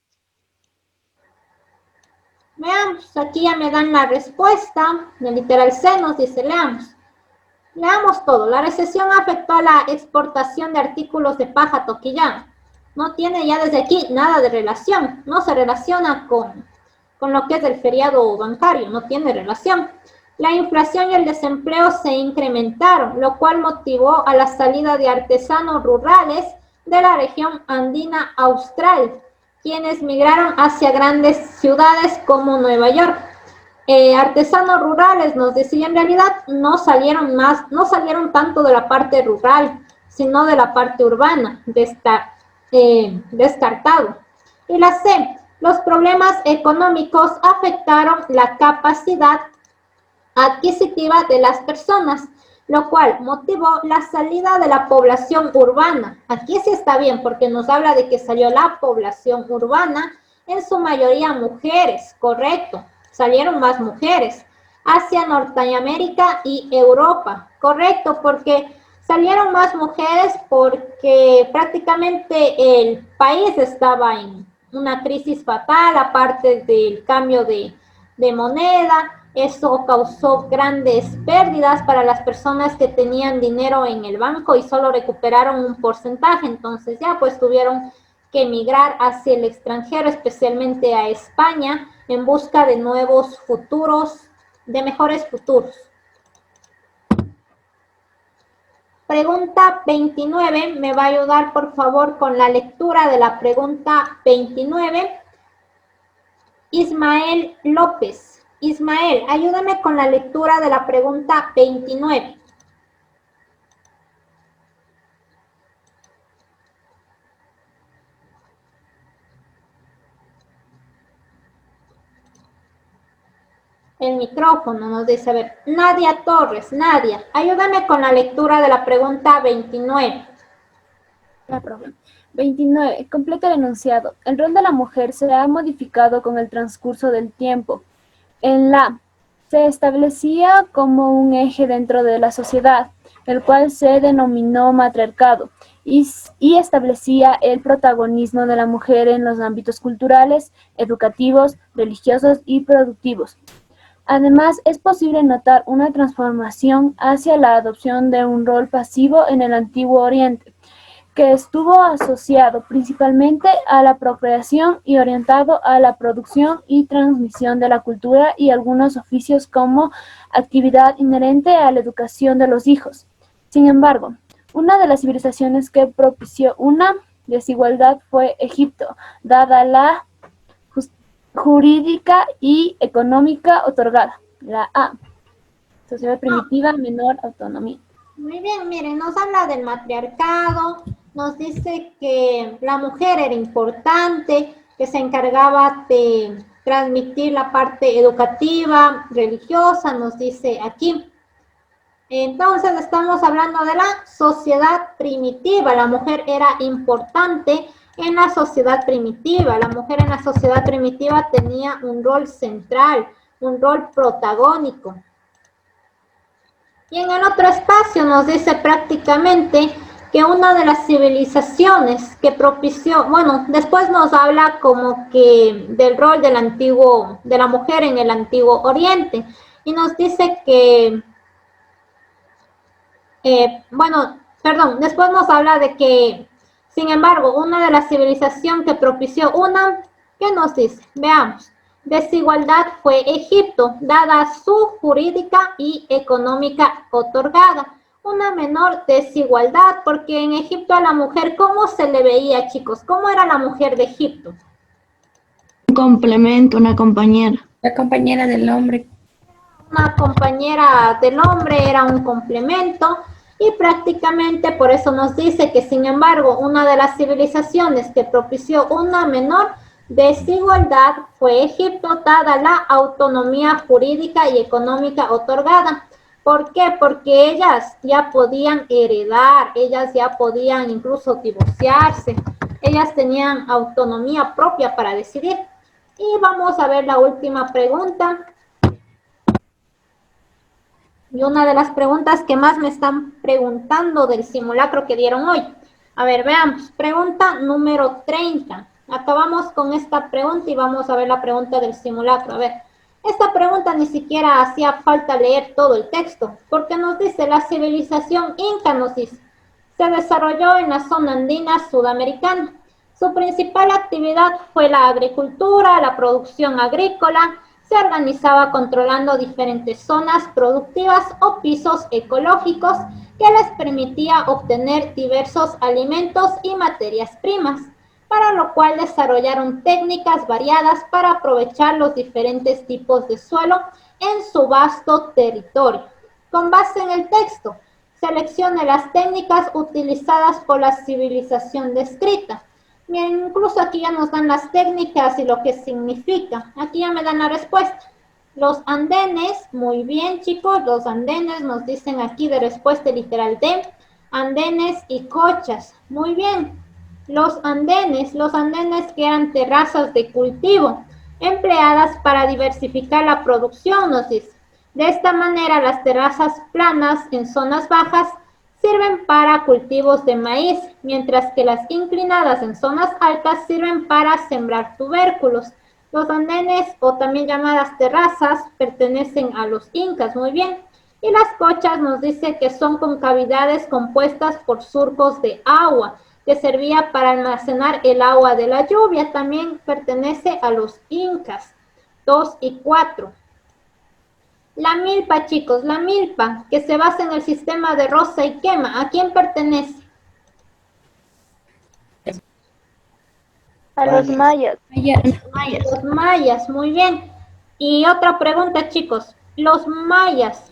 Veamos, aquí ya me dan la respuesta. En el literal C nos dice, leamos. Leamos todo. La recesión afectó a la exportación de artículos de paja toquillán. No tiene ya desde aquí nada de relación. No se relaciona con lo que es el feriado bancario. No tiene relación. La inflación y el desempleo se incrementaron, lo cual motivó a la salida de artesanos rurales de la región andina austral, quienes migraron hacia grandes ciudades como Nueva York. Artesanos rurales, nos decía, en realidad no salieron tanto de la parte rural, sino de la parte urbana, descartado. Y la C, los problemas económicos afectaron la capacidad adquisitiva de las personas, lo cual motivó la salida de la población urbana. Aquí sí está bien, porque nos habla de que salió la población urbana, en su mayoría mujeres, correcto, salieron más mujeres, hacia Norteamérica y Europa, correcto, porque salieron más mujeres porque prácticamente el país estaba en una crisis fatal, aparte del cambio de moneda. Eso causó grandes pérdidas para las personas que tenían dinero en el banco y solo recuperaron un porcentaje. Entonces ya pues tuvieron que emigrar hacia el extranjero, especialmente a España, en busca de nuevos futuros, de mejores futuros. Pregunta 29, me va a ayudar por favor con la lectura de la pregunta 29. Ismael López. Ismael, ayúdame con la lectura de la pregunta 29. El micrófono nos dice, a ver, Nadia Torres, Nadia, ayúdame con la lectura de la pregunta 29. La profe. 29. Completa el enunciado. El rol de la mujer se ha modificado con el transcurso del tiempo. En la se establecía como un eje dentro de la sociedad, el cual se denominó matriarcado, y establecía el protagonismo de la mujer en los ámbitos culturales, educativos, religiosos y productivos. Además, es posible notar una transformación hacia la adopción de un rol pasivo en el Antiguo Oriente, que estuvo asociado principalmente a la procreación y orientado a la producción y transmisión de la cultura y algunos oficios como actividad inherente a la educación de los hijos. Sin embargo, una de las civilizaciones que propició una desigualdad fue Egipto, dada la jurídica y económica otorgada. La A. Sociedad primitiva, menor autonomía. Muy bien, miren, nos habla del matriarcado, nos dice que la mujer era importante, que se encargaba de transmitir la parte educativa, religiosa, nos dice aquí. Entonces estamos hablando de la sociedad primitiva. La mujer era importante en la sociedad primitiva. La mujer en la sociedad primitiva tenía un rol central, un rol protagónico. Y en el otro espacio nos dice prácticamente que una de las civilizaciones que propició, bueno, después nos habla como que del rol del antiguo, de la mujer en el Antiguo Oriente, y nos dice que después nos habla de que, sin embargo, una de las civilizaciones que propició una, ¿qué nos dice? Veamos. Desigualdad fue Egipto, dada su jurídica y económica otorgada. Una menor desigualdad, porque en Egipto a la mujer, ¿cómo se le veía, chicos? ¿Cómo era la mujer de Egipto? Un complemento, una compañera. La compañera del hombre. Una compañera del hombre, era un complemento, y prácticamente por eso nos dice que, sin embargo, una de las civilizaciones que propició una menor desigualdad fue Egipto, dada la autonomía jurídica y económica otorgada. ¿Por qué? Porque ellas ya podían heredar, ellas ya podían incluso divorciarse, ellas tenían autonomía propia para decidir. Y vamos a ver la última pregunta. Y una de las preguntas que más me están preguntando del simulacro que dieron hoy. A ver, veamos. Pregunta número 30. Acabamos con esta pregunta y vamos a ver la pregunta del simulacro. A ver, esta pregunta ni siquiera hacía falta leer todo el texto, porque nos dice la civilización inca, nos dice, se desarrolló en la zona andina sudamericana. Su principal actividad fue la agricultura, la producción agrícola. Se organizaba controlando diferentes zonas productivas o pisos ecológicos que les permitía obtener diversos alimentos y materias primas, para lo cual desarrollaron técnicas variadas para aprovechar los diferentes tipos de suelo en su vasto territorio. Con base en el texto, seleccione las técnicas utilizadas por la civilización descrita. Bien, incluso aquí ya nos dan las técnicas y lo que significa. Aquí ya me dan la respuesta. Los andenes, muy bien chicos, los andenes nos dicen aquí de respuesta literal de andenes y cochas. Muy bien. Los andenes que eran terrazas de cultivo, empleadas para diversificar la producción, nos dice. De esta manera, las terrazas planas en zonas bajas sirven para cultivos de maíz, mientras que las inclinadas en zonas altas sirven para sembrar tubérculos. Los andenes, o también llamadas terrazas, pertenecen a los incas, muy bien. Y las cochas nos dice que son concavidades compuestas por surcos de agua, que servía para almacenar el agua de la lluvia, también pertenece a los incas. 2 y 4. La milpa, chicos, la milpa, que se basa en el sistema de roza y quema, ¿a quién pertenece? A los mayas. Los mayas, muy bien. Y otra pregunta, chicos, los mayas,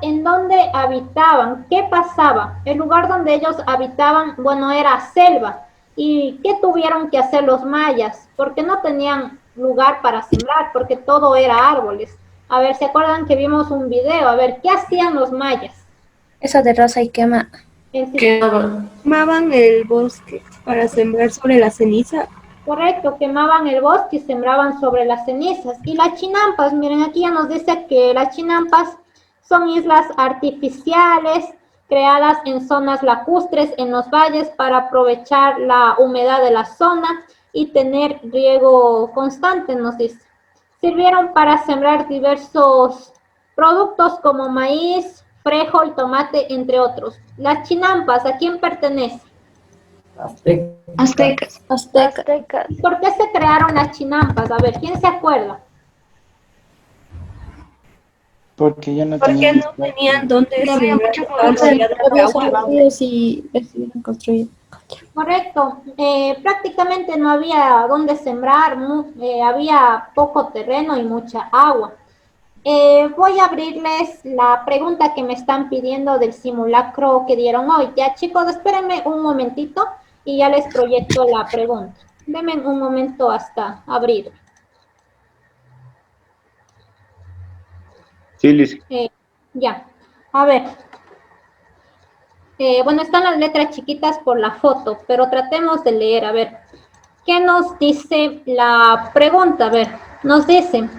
¿en dónde habitaban? ¿Qué pasaba? El lugar donde ellos habitaban, bueno, era selva. ¿Y qué tuvieron que hacer los mayas? Porque no tenían lugar para sembrar, porque todo era árboles. A ver, ¿se acuerdan que vimos un video? A ver, ¿qué hacían los mayas? Eso de rosa y quema. Quemaban el bosque para sembrar sobre la ceniza. Correcto, quemaban el bosque y sembraban sobre las cenizas. Y las chinampas, miren, aquí ya nos dice que las chinampas son islas artificiales creadas en zonas lacustres en los valles para aprovechar la humedad de la zona y tener riego constante, nos dice. Sirvieron para sembrar diversos productos como maíz, frijol, tomate, entre otros. Las chinampas, ¿a quién pertenecen? Aztecas. ¿Por qué se crearon las chinampas? A ver, ¿quién se acuerda? Porque ya no Porque tenían no tenían dónde No había sembrar, mucha estaban población. rodeados de agua. Y decidieron construir. Correcto, prácticamente no había dónde sembrar, había poco terreno y mucha agua. Voy a abrirles la pregunta que me están pidiendo del simulacro que dieron hoy. Ya chicos, espérenme un momentito y ya les proyecto la pregunta. Denme un momento hasta abrir. Sí, Liz. Ya, a ver. Bueno, están las letras chiquitas por la foto, pero tratemos de leer, a ver. ¿Qué nos dice la pregunta? A ver, nos dice,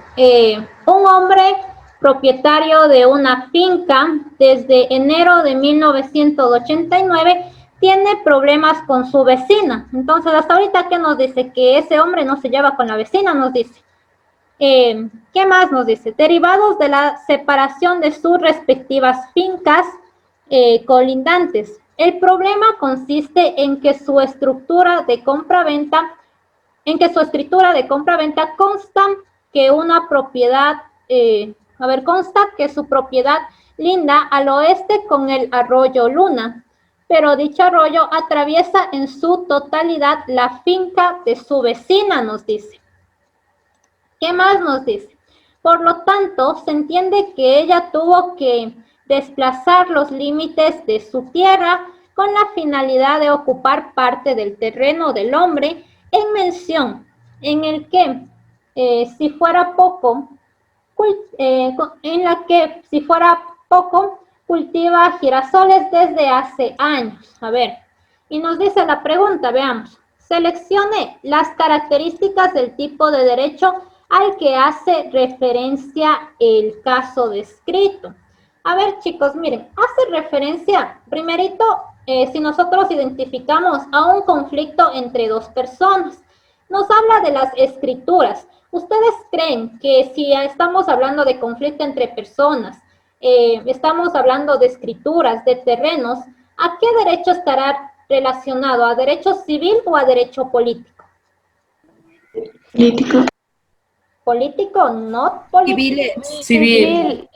un hombre propietario de una finca desde enero de 1989 tiene problemas con su vecina. Entonces, hasta ahorita, ¿qué nos dice? Que ese hombre no se lleva con la vecina, nos dice. ¿Qué más nos dice? Derivados de la separación de sus respectivas fincas colindantes. El problema consiste en que su estructura de compra-venta, consta que una propiedad, consta que su propiedad linda al oeste con el arroyo Luna, pero dicho arroyo atraviesa en su totalidad la finca de su vecina, nos dice. ¿Qué más nos dice? Por lo tanto, se entiende que ella tuvo que desplazar los límites de su tierra con la finalidad de ocupar parte del terreno del hombre en mención, en el que, si fuera poco, cultiva girasoles desde hace años. A ver, y nos dice la pregunta, veamos. Seleccione las características del tipo de derecho al que hace referencia el caso descrito. A ver, chicos, miren, hace referencia, primerito, si nosotros identificamos a un conflicto entre dos personas, nos habla de las escrituras. ¿Ustedes creen que si estamos hablando de conflicto entre personas, estamos hablando de escrituras, de terrenos, ¿a qué derecho estará relacionado? ¿A derecho civil o a derecho político? Político. Político, no político. Civil.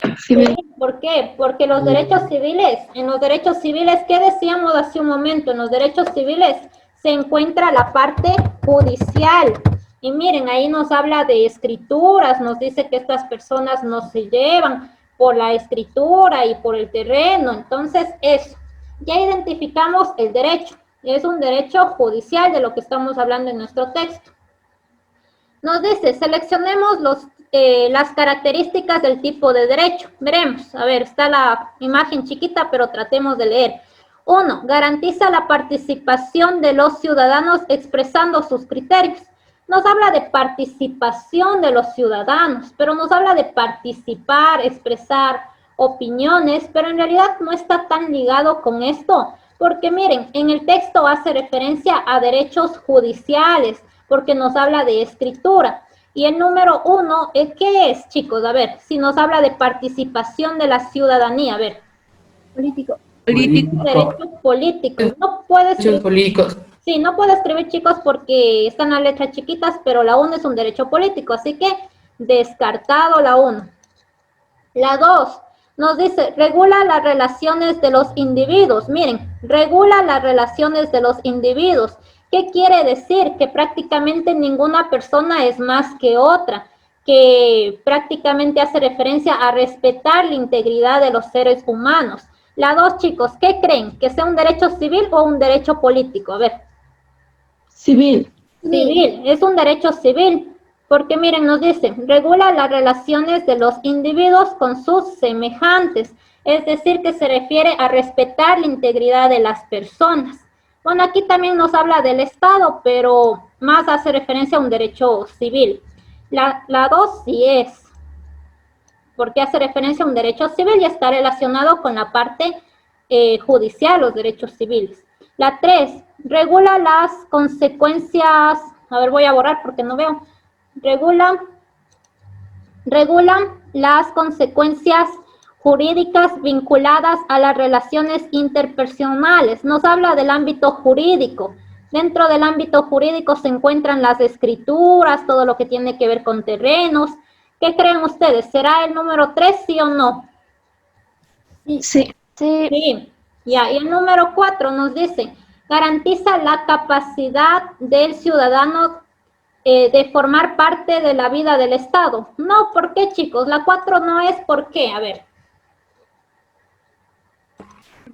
¿Por qué? Porque los derechos civiles, en los derechos civiles, ¿qué decíamos hace un momento? En los derechos civiles se encuentra la parte judicial. Y miren, ahí nos habla de escrituras, nos dice que estas personas no se llevan por la escritura y por el terreno. Entonces, eso. Ya identificamos el derecho. Es un derecho judicial de lo que estamos hablando en nuestro texto. Nos dice, seleccionemos las características del tipo de derecho. Veremos, a ver, está la imagen chiquita, pero tratemos de leer. 1. Garantiza la participación de los ciudadanos expresando sus criterios. Nos habla de participación de los ciudadanos, pero nos habla de participar, expresar opiniones, pero en realidad no está tan ligado con esto, porque miren, en el texto hace referencia a derechos judiciales, porque nos habla de escritura. Y el número 1, ¿qué es, chicos? A ver, si nos habla de participación de la ciudadanía, a ver. Político. Derechos políticos. No puede escribir, políticos. Sí, no puedo escribir, chicos, porque están las letras chiquitas, pero la 1 es un derecho político, así que descartado la 1. La 2 nos dice, regula las relaciones de los individuos. Miren, regula las relaciones de los individuos. ¿Qué quiere decir? Que prácticamente ninguna persona es más que otra, que prácticamente hace referencia a respetar la integridad de los seres humanos. La 2, chicos, ¿qué creen? ¿Que sea un derecho civil o un derecho político? A ver. Civil. Civil, es un derecho civil, porque miren, nos dice, regula las relaciones de los individuos con sus semejantes. Es decir, que se refiere a respetar la integridad de las personas. Bueno, aquí también nos habla del Estado, pero más hace referencia a un derecho civil. La 2 sí es, porque hace referencia a un derecho civil y está relacionado con la parte judicial, los derechos civiles. La 3 regula las consecuencias, a ver, voy a borrar porque no veo, regula las consecuencias jurídicas vinculadas a las relaciones interpersonales. Nos habla del ámbito jurídico. Dentro del ámbito jurídico se encuentran las escrituras, todo lo que tiene que ver con terrenos. ¿Qué creen ustedes? ¿Será el número 3, sí o no? Sí. Sí. Ya, y el número 4 nos dice, garantiza la capacidad del ciudadano de formar parte de la vida del Estado. No, ¿por qué, chicos? La 4 no es ¿por qué? A ver.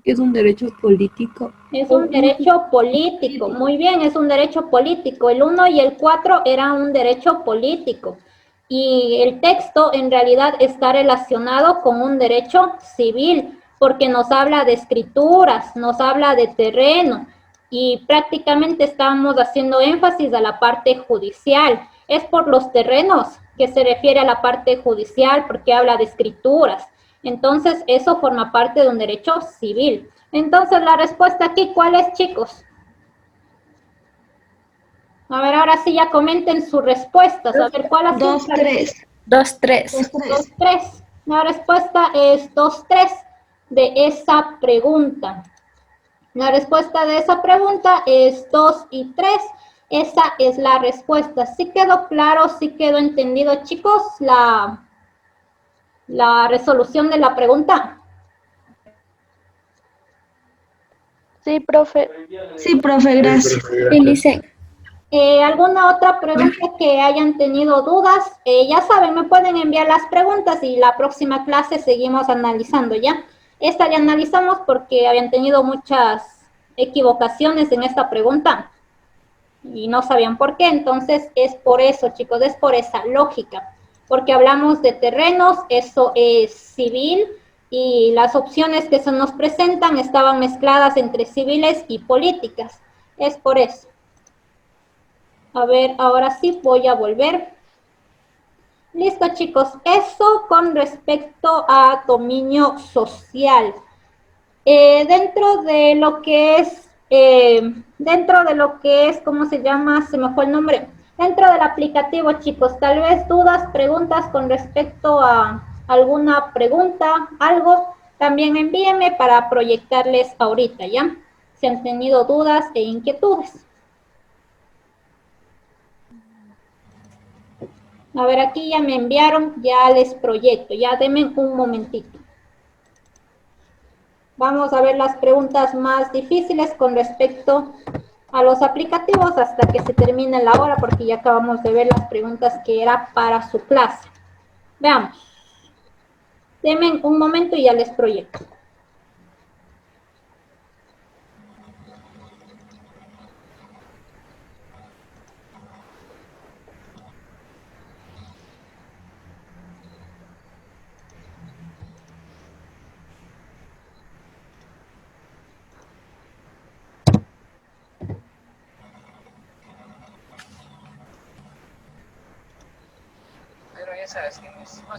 Es un derecho político. Es un derecho político. Muy bien, es un derecho político. El 1 y el 4 eran un derecho político. Y el texto en realidad está relacionado con un derecho civil, porque nos habla de escrituras, nos habla de terreno, y prácticamente estamos haciendo énfasis a la parte judicial. Es por los terrenos que se refiere a la parte judicial, porque habla de escrituras. Entonces, eso forma parte de un derecho civil. Entonces, la respuesta aquí, ¿cuál es, chicos? A ver, ahora sí ya comenten sus respuestas. A ver, ¿cuál ha sido? 2, 3. 2, 3. 2, 3. La respuesta es 2, 3 de esa pregunta. La respuesta de esa pregunta es 2 y 3. Esa es la respuesta. ¿Sí quedó claro? ¿Sí quedó entendido, chicos? La resolución de la pregunta. Sí, profe. Sí, profe, gracias. ¿Alguna otra pregunta que hayan tenido dudas? Ya saben, me pueden enviar las preguntas y la próxima clase seguimos analizando, ¿ya? Esta ya analizamos porque habían tenido muchas equivocaciones en esta pregunta y no sabían por qué. Entonces, es por eso, chicos, es por esa lógica. Porque hablamos de terrenos, eso es civil, y las opciones que se nos presentan estaban mezcladas entre civiles y políticas. Es por eso. A ver, ahora sí voy a volver. Listo, chicos. Eso con respecto a dominio social. Dentro de lo que es, ¿cómo se llama? Se me fue el nombre. Dentro del aplicativo, chicos, tal vez dudas, preguntas con respecto a alguna pregunta, algo, también envíenme para proyectarles ahorita, ¿ya? Si han tenido dudas e inquietudes. A ver, aquí ya me enviaron, ya les proyecto, ya denme un momentito. Vamos a ver las preguntas más difíciles con respecto a los aplicativos hasta que se termine la hora, porque ya acabamos de ver las preguntas que era para su clase. Veamos. Denme un momento y ya les proyecto.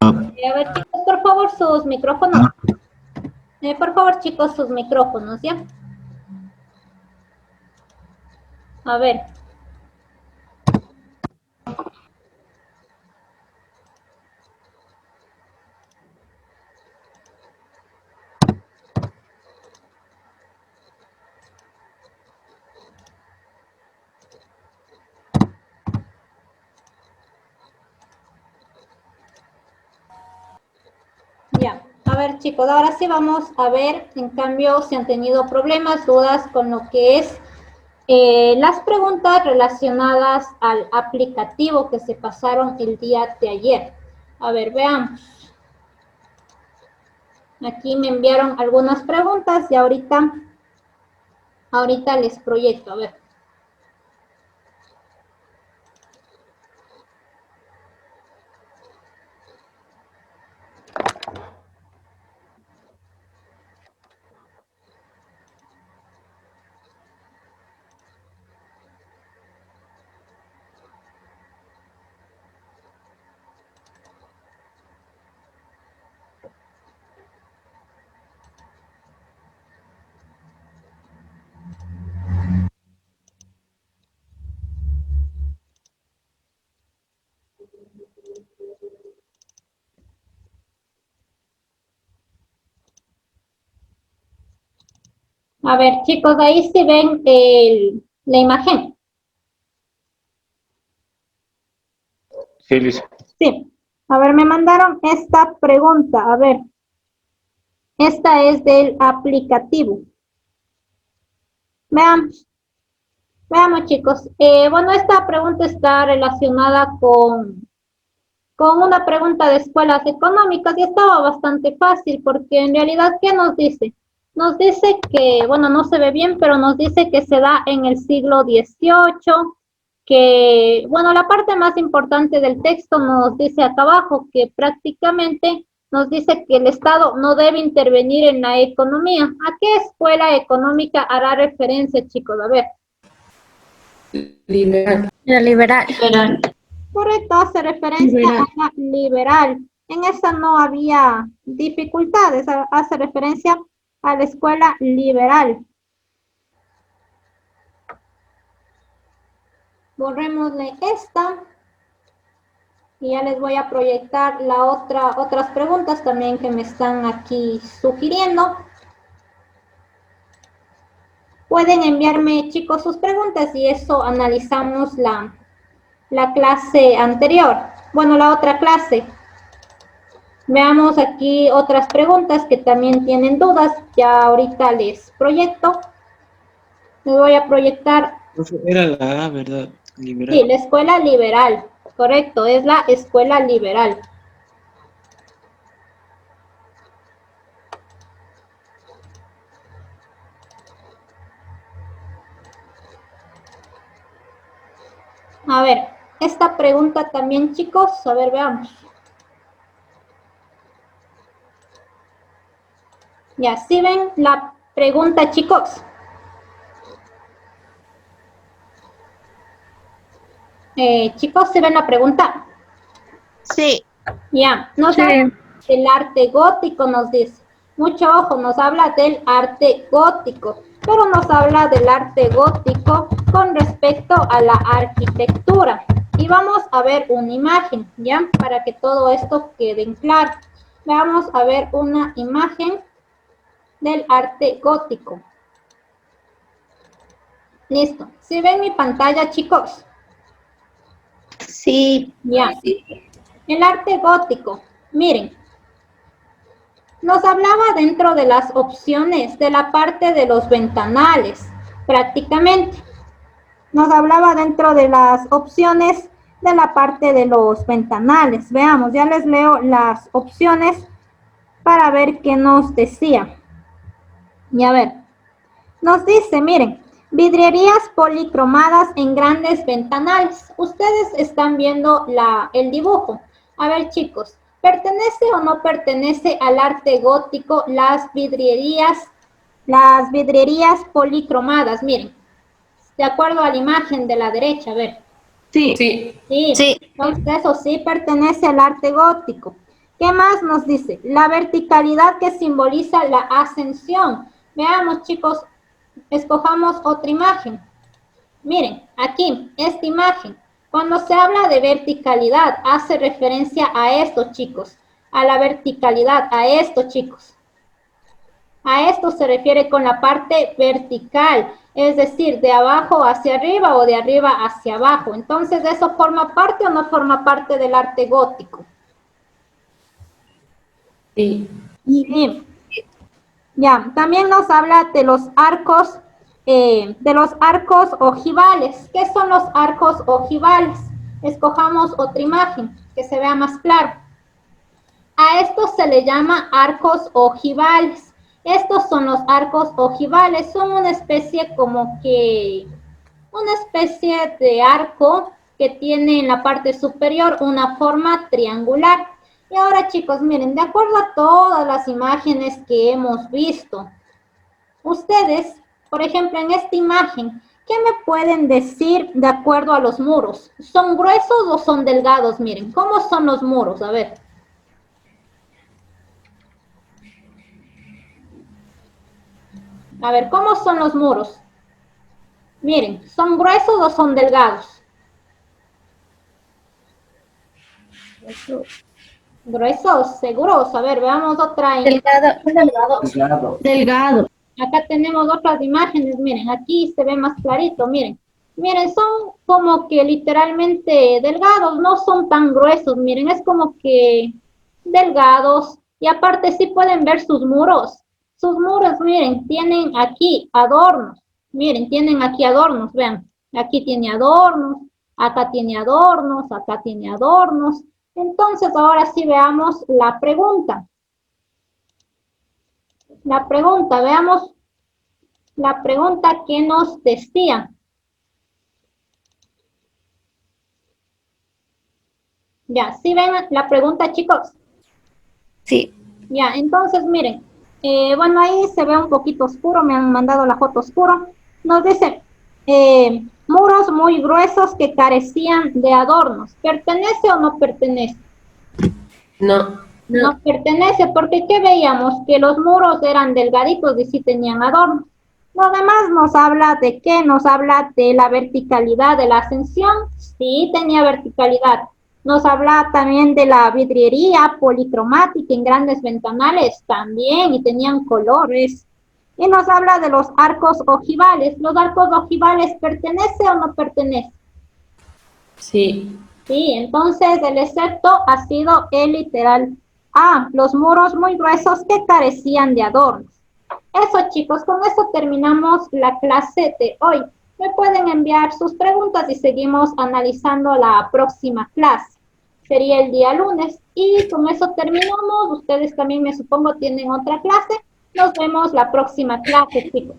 A ver, chicos, por favor, sus micrófonos. Por favor, chicos, sus micrófonos, ¿ya? A ver. Ya, a ver, chicos, ahora sí vamos a ver, en cambio, si han tenido problemas, dudas con lo que es las preguntas relacionadas al aplicativo que se pasaron el día de ayer. A ver, veamos. Aquí me enviaron algunas preguntas y ahorita les proyecto, a ver. A ver, chicos, ahí sí ven la imagen. Sí, Luis. Sí. A ver, me mandaron esta pregunta. A ver. Esta es del aplicativo. Veamos. Veamos, chicos. Bueno, esta pregunta está relacionada con una pregunta de escuelas económicas y estaba bastante fácil porque en realidad, ¿qué nos dice? Nos dice que, bueno, no se ve bien, pero nos dice que se da en el siglo XVIII, que, bueno, la parte más importante del texto nos dice acá abajo que prácticamente nos dice que el Estado no debe intervenir en la economía. ¿A qué escuela económica hará referencia, chicos? A ver. Liberal. La liberal. Correcto, hace referencia a la liberal. En esa no había dificultades, hace referencia a la escuela liberal. Borrémosle esta. Y ya les voy a proyectar otras preguntas también que me están aquí sugiriendo. Pueden enviarme, chicos, sus preguntas y eso analizamos la clase anterior. Bueno, la otra clase. Veamos aquí otras preguntas que también tienen dudas. Ya ahorita les proyecto. Les voy a proyectar. Era la A, ¿verdad? Liberal. Sí, la escuela liberal. Correcto, es la escuela liberal. A ver, esta pregunta también, chicos. A ver, veamos. Ya, ¿sí ven la pregunta, chicos? Chicos, ¿sí ven la pregunta? Sí. Ya, nos habla del arte gótico, nos dice. Mucho ojo, nos habla del arte gótico, pero nos habla del arte gótico con respecto a la arquitectura. Y vamos a ver una imagen, ¿ya? Para que todo esto quede en claro. Vamos a ver una imagen del arte gótico. Listo. ¿Sí ven mi pantalla, chicos? Sí. Ya. El arte gótico. Miren. Nos hablaba dentro de las opciones de la parte de los ventanales, prácticamente. Nos hablaba dentro de las opciones de la parte de los ventanales. Veamos, ya les leo las opciones para ver qué nos decía. Y a ver, nos dice, miren, vidrierías policromadas en grandes ventanales. Ustedes están viendo el dibujo. A ver, chicos, ¿pertenece o no pertenece al arte gótico las vidrierías policromadas? Miren, de acuerdo a la imagen de la derecha, a ver. Sí. Sí. Entonces, eso sí pertenece al arte gótico. ¿Qué más nos dice? La verticalidad que simboliza la ascensión. Veamos, chicos, escojamos otra imagen. Miren, aquí, esta imagen. Cuando se habla de verticalidad, hace referencia a esto, chicos. A la verticalidad, a esto, chicos. A esto se refiere con la parte vertical, es decir, de abajo hacia arriba o de arriba hacia abajo. Entonces, ¿eso forma parte o no forma parte del arte gótico? Sí. Sí. Ya, también nos habla de los arcos ojivales. ¿Qué son los arcos ojivales? Escojamos otra imagen que se vea más claro. A estos se le llama arcos ojivales. Estos son los arcos ojivales. Son una especie de arco que tiene en la parte superior una forma triangular. Y ahora, chicos, miren, de acuerdo a todas las imágenes que hemos visto, ustedes, por ejemplo, en esta imagen, ¿qué me pueden decir de acuerdo a los muros? ¿Son gruesos o son delgados? Miren, ¿cómo son los muros? A ver. A ver, ¿cómo son los muros? Miren, ¿son gruesos o son delgados? Gruesos, seguros. A ver, veamos otra. Delgado. Delgado. Delgado. acá tenemos otras imágenes, miren, aquí se ve más clarito, miren. Miren, son como que literalmente delgados, no son tan gruesos, miren, es como que delgados. Y aparte sí pueden ver sus muros. Sus muros, miren, tienen aquí adornos. Miren, tienen aquí adornos, vean. Aquí tiene adornos, acá tiene adornos, acá tiene adornos. Entonces, ahora sí veamos la pregunta. La pregunta, veamos la pregunta que nos decía. Ya, ¿sí ven la pregunta, chicos? Sí. Ya, entonces miren, bueno, ahí se ve un poquito oscuro, me han mandado la foto oscuro. Nos dice, muros muy gruesos que carecían de adornos. ¿Pertenece o no pertenece? No. No pertenece, porque ¿qué veíamos? Que los muros eran delgaditos y sí tenían adornos. Lo demás nos habla de qué, nos habla de la verticalidad de la ascensión, sí tenía verticalidad. Nos habla también de la vidriería policromática en grandes ventanales, también, y tenían colores. Y nos habla de los arcos ojivales. ¿Los arcos ojivales pertenece o no pertenece? Sí. Sí, entonces el excepto ha sido el literal A, los muros muy gruesos que carecían de adornos. Eso, chicos, con eso terminamos la clase de hoy. Me pueden enviar sus preguntas y seguimos analizando la próxima clase. Sería el día lunes. Y con eso terminamos. Ustedes también, me supongo, tienen otra clase. Nos vemos la próxima clase, chicos.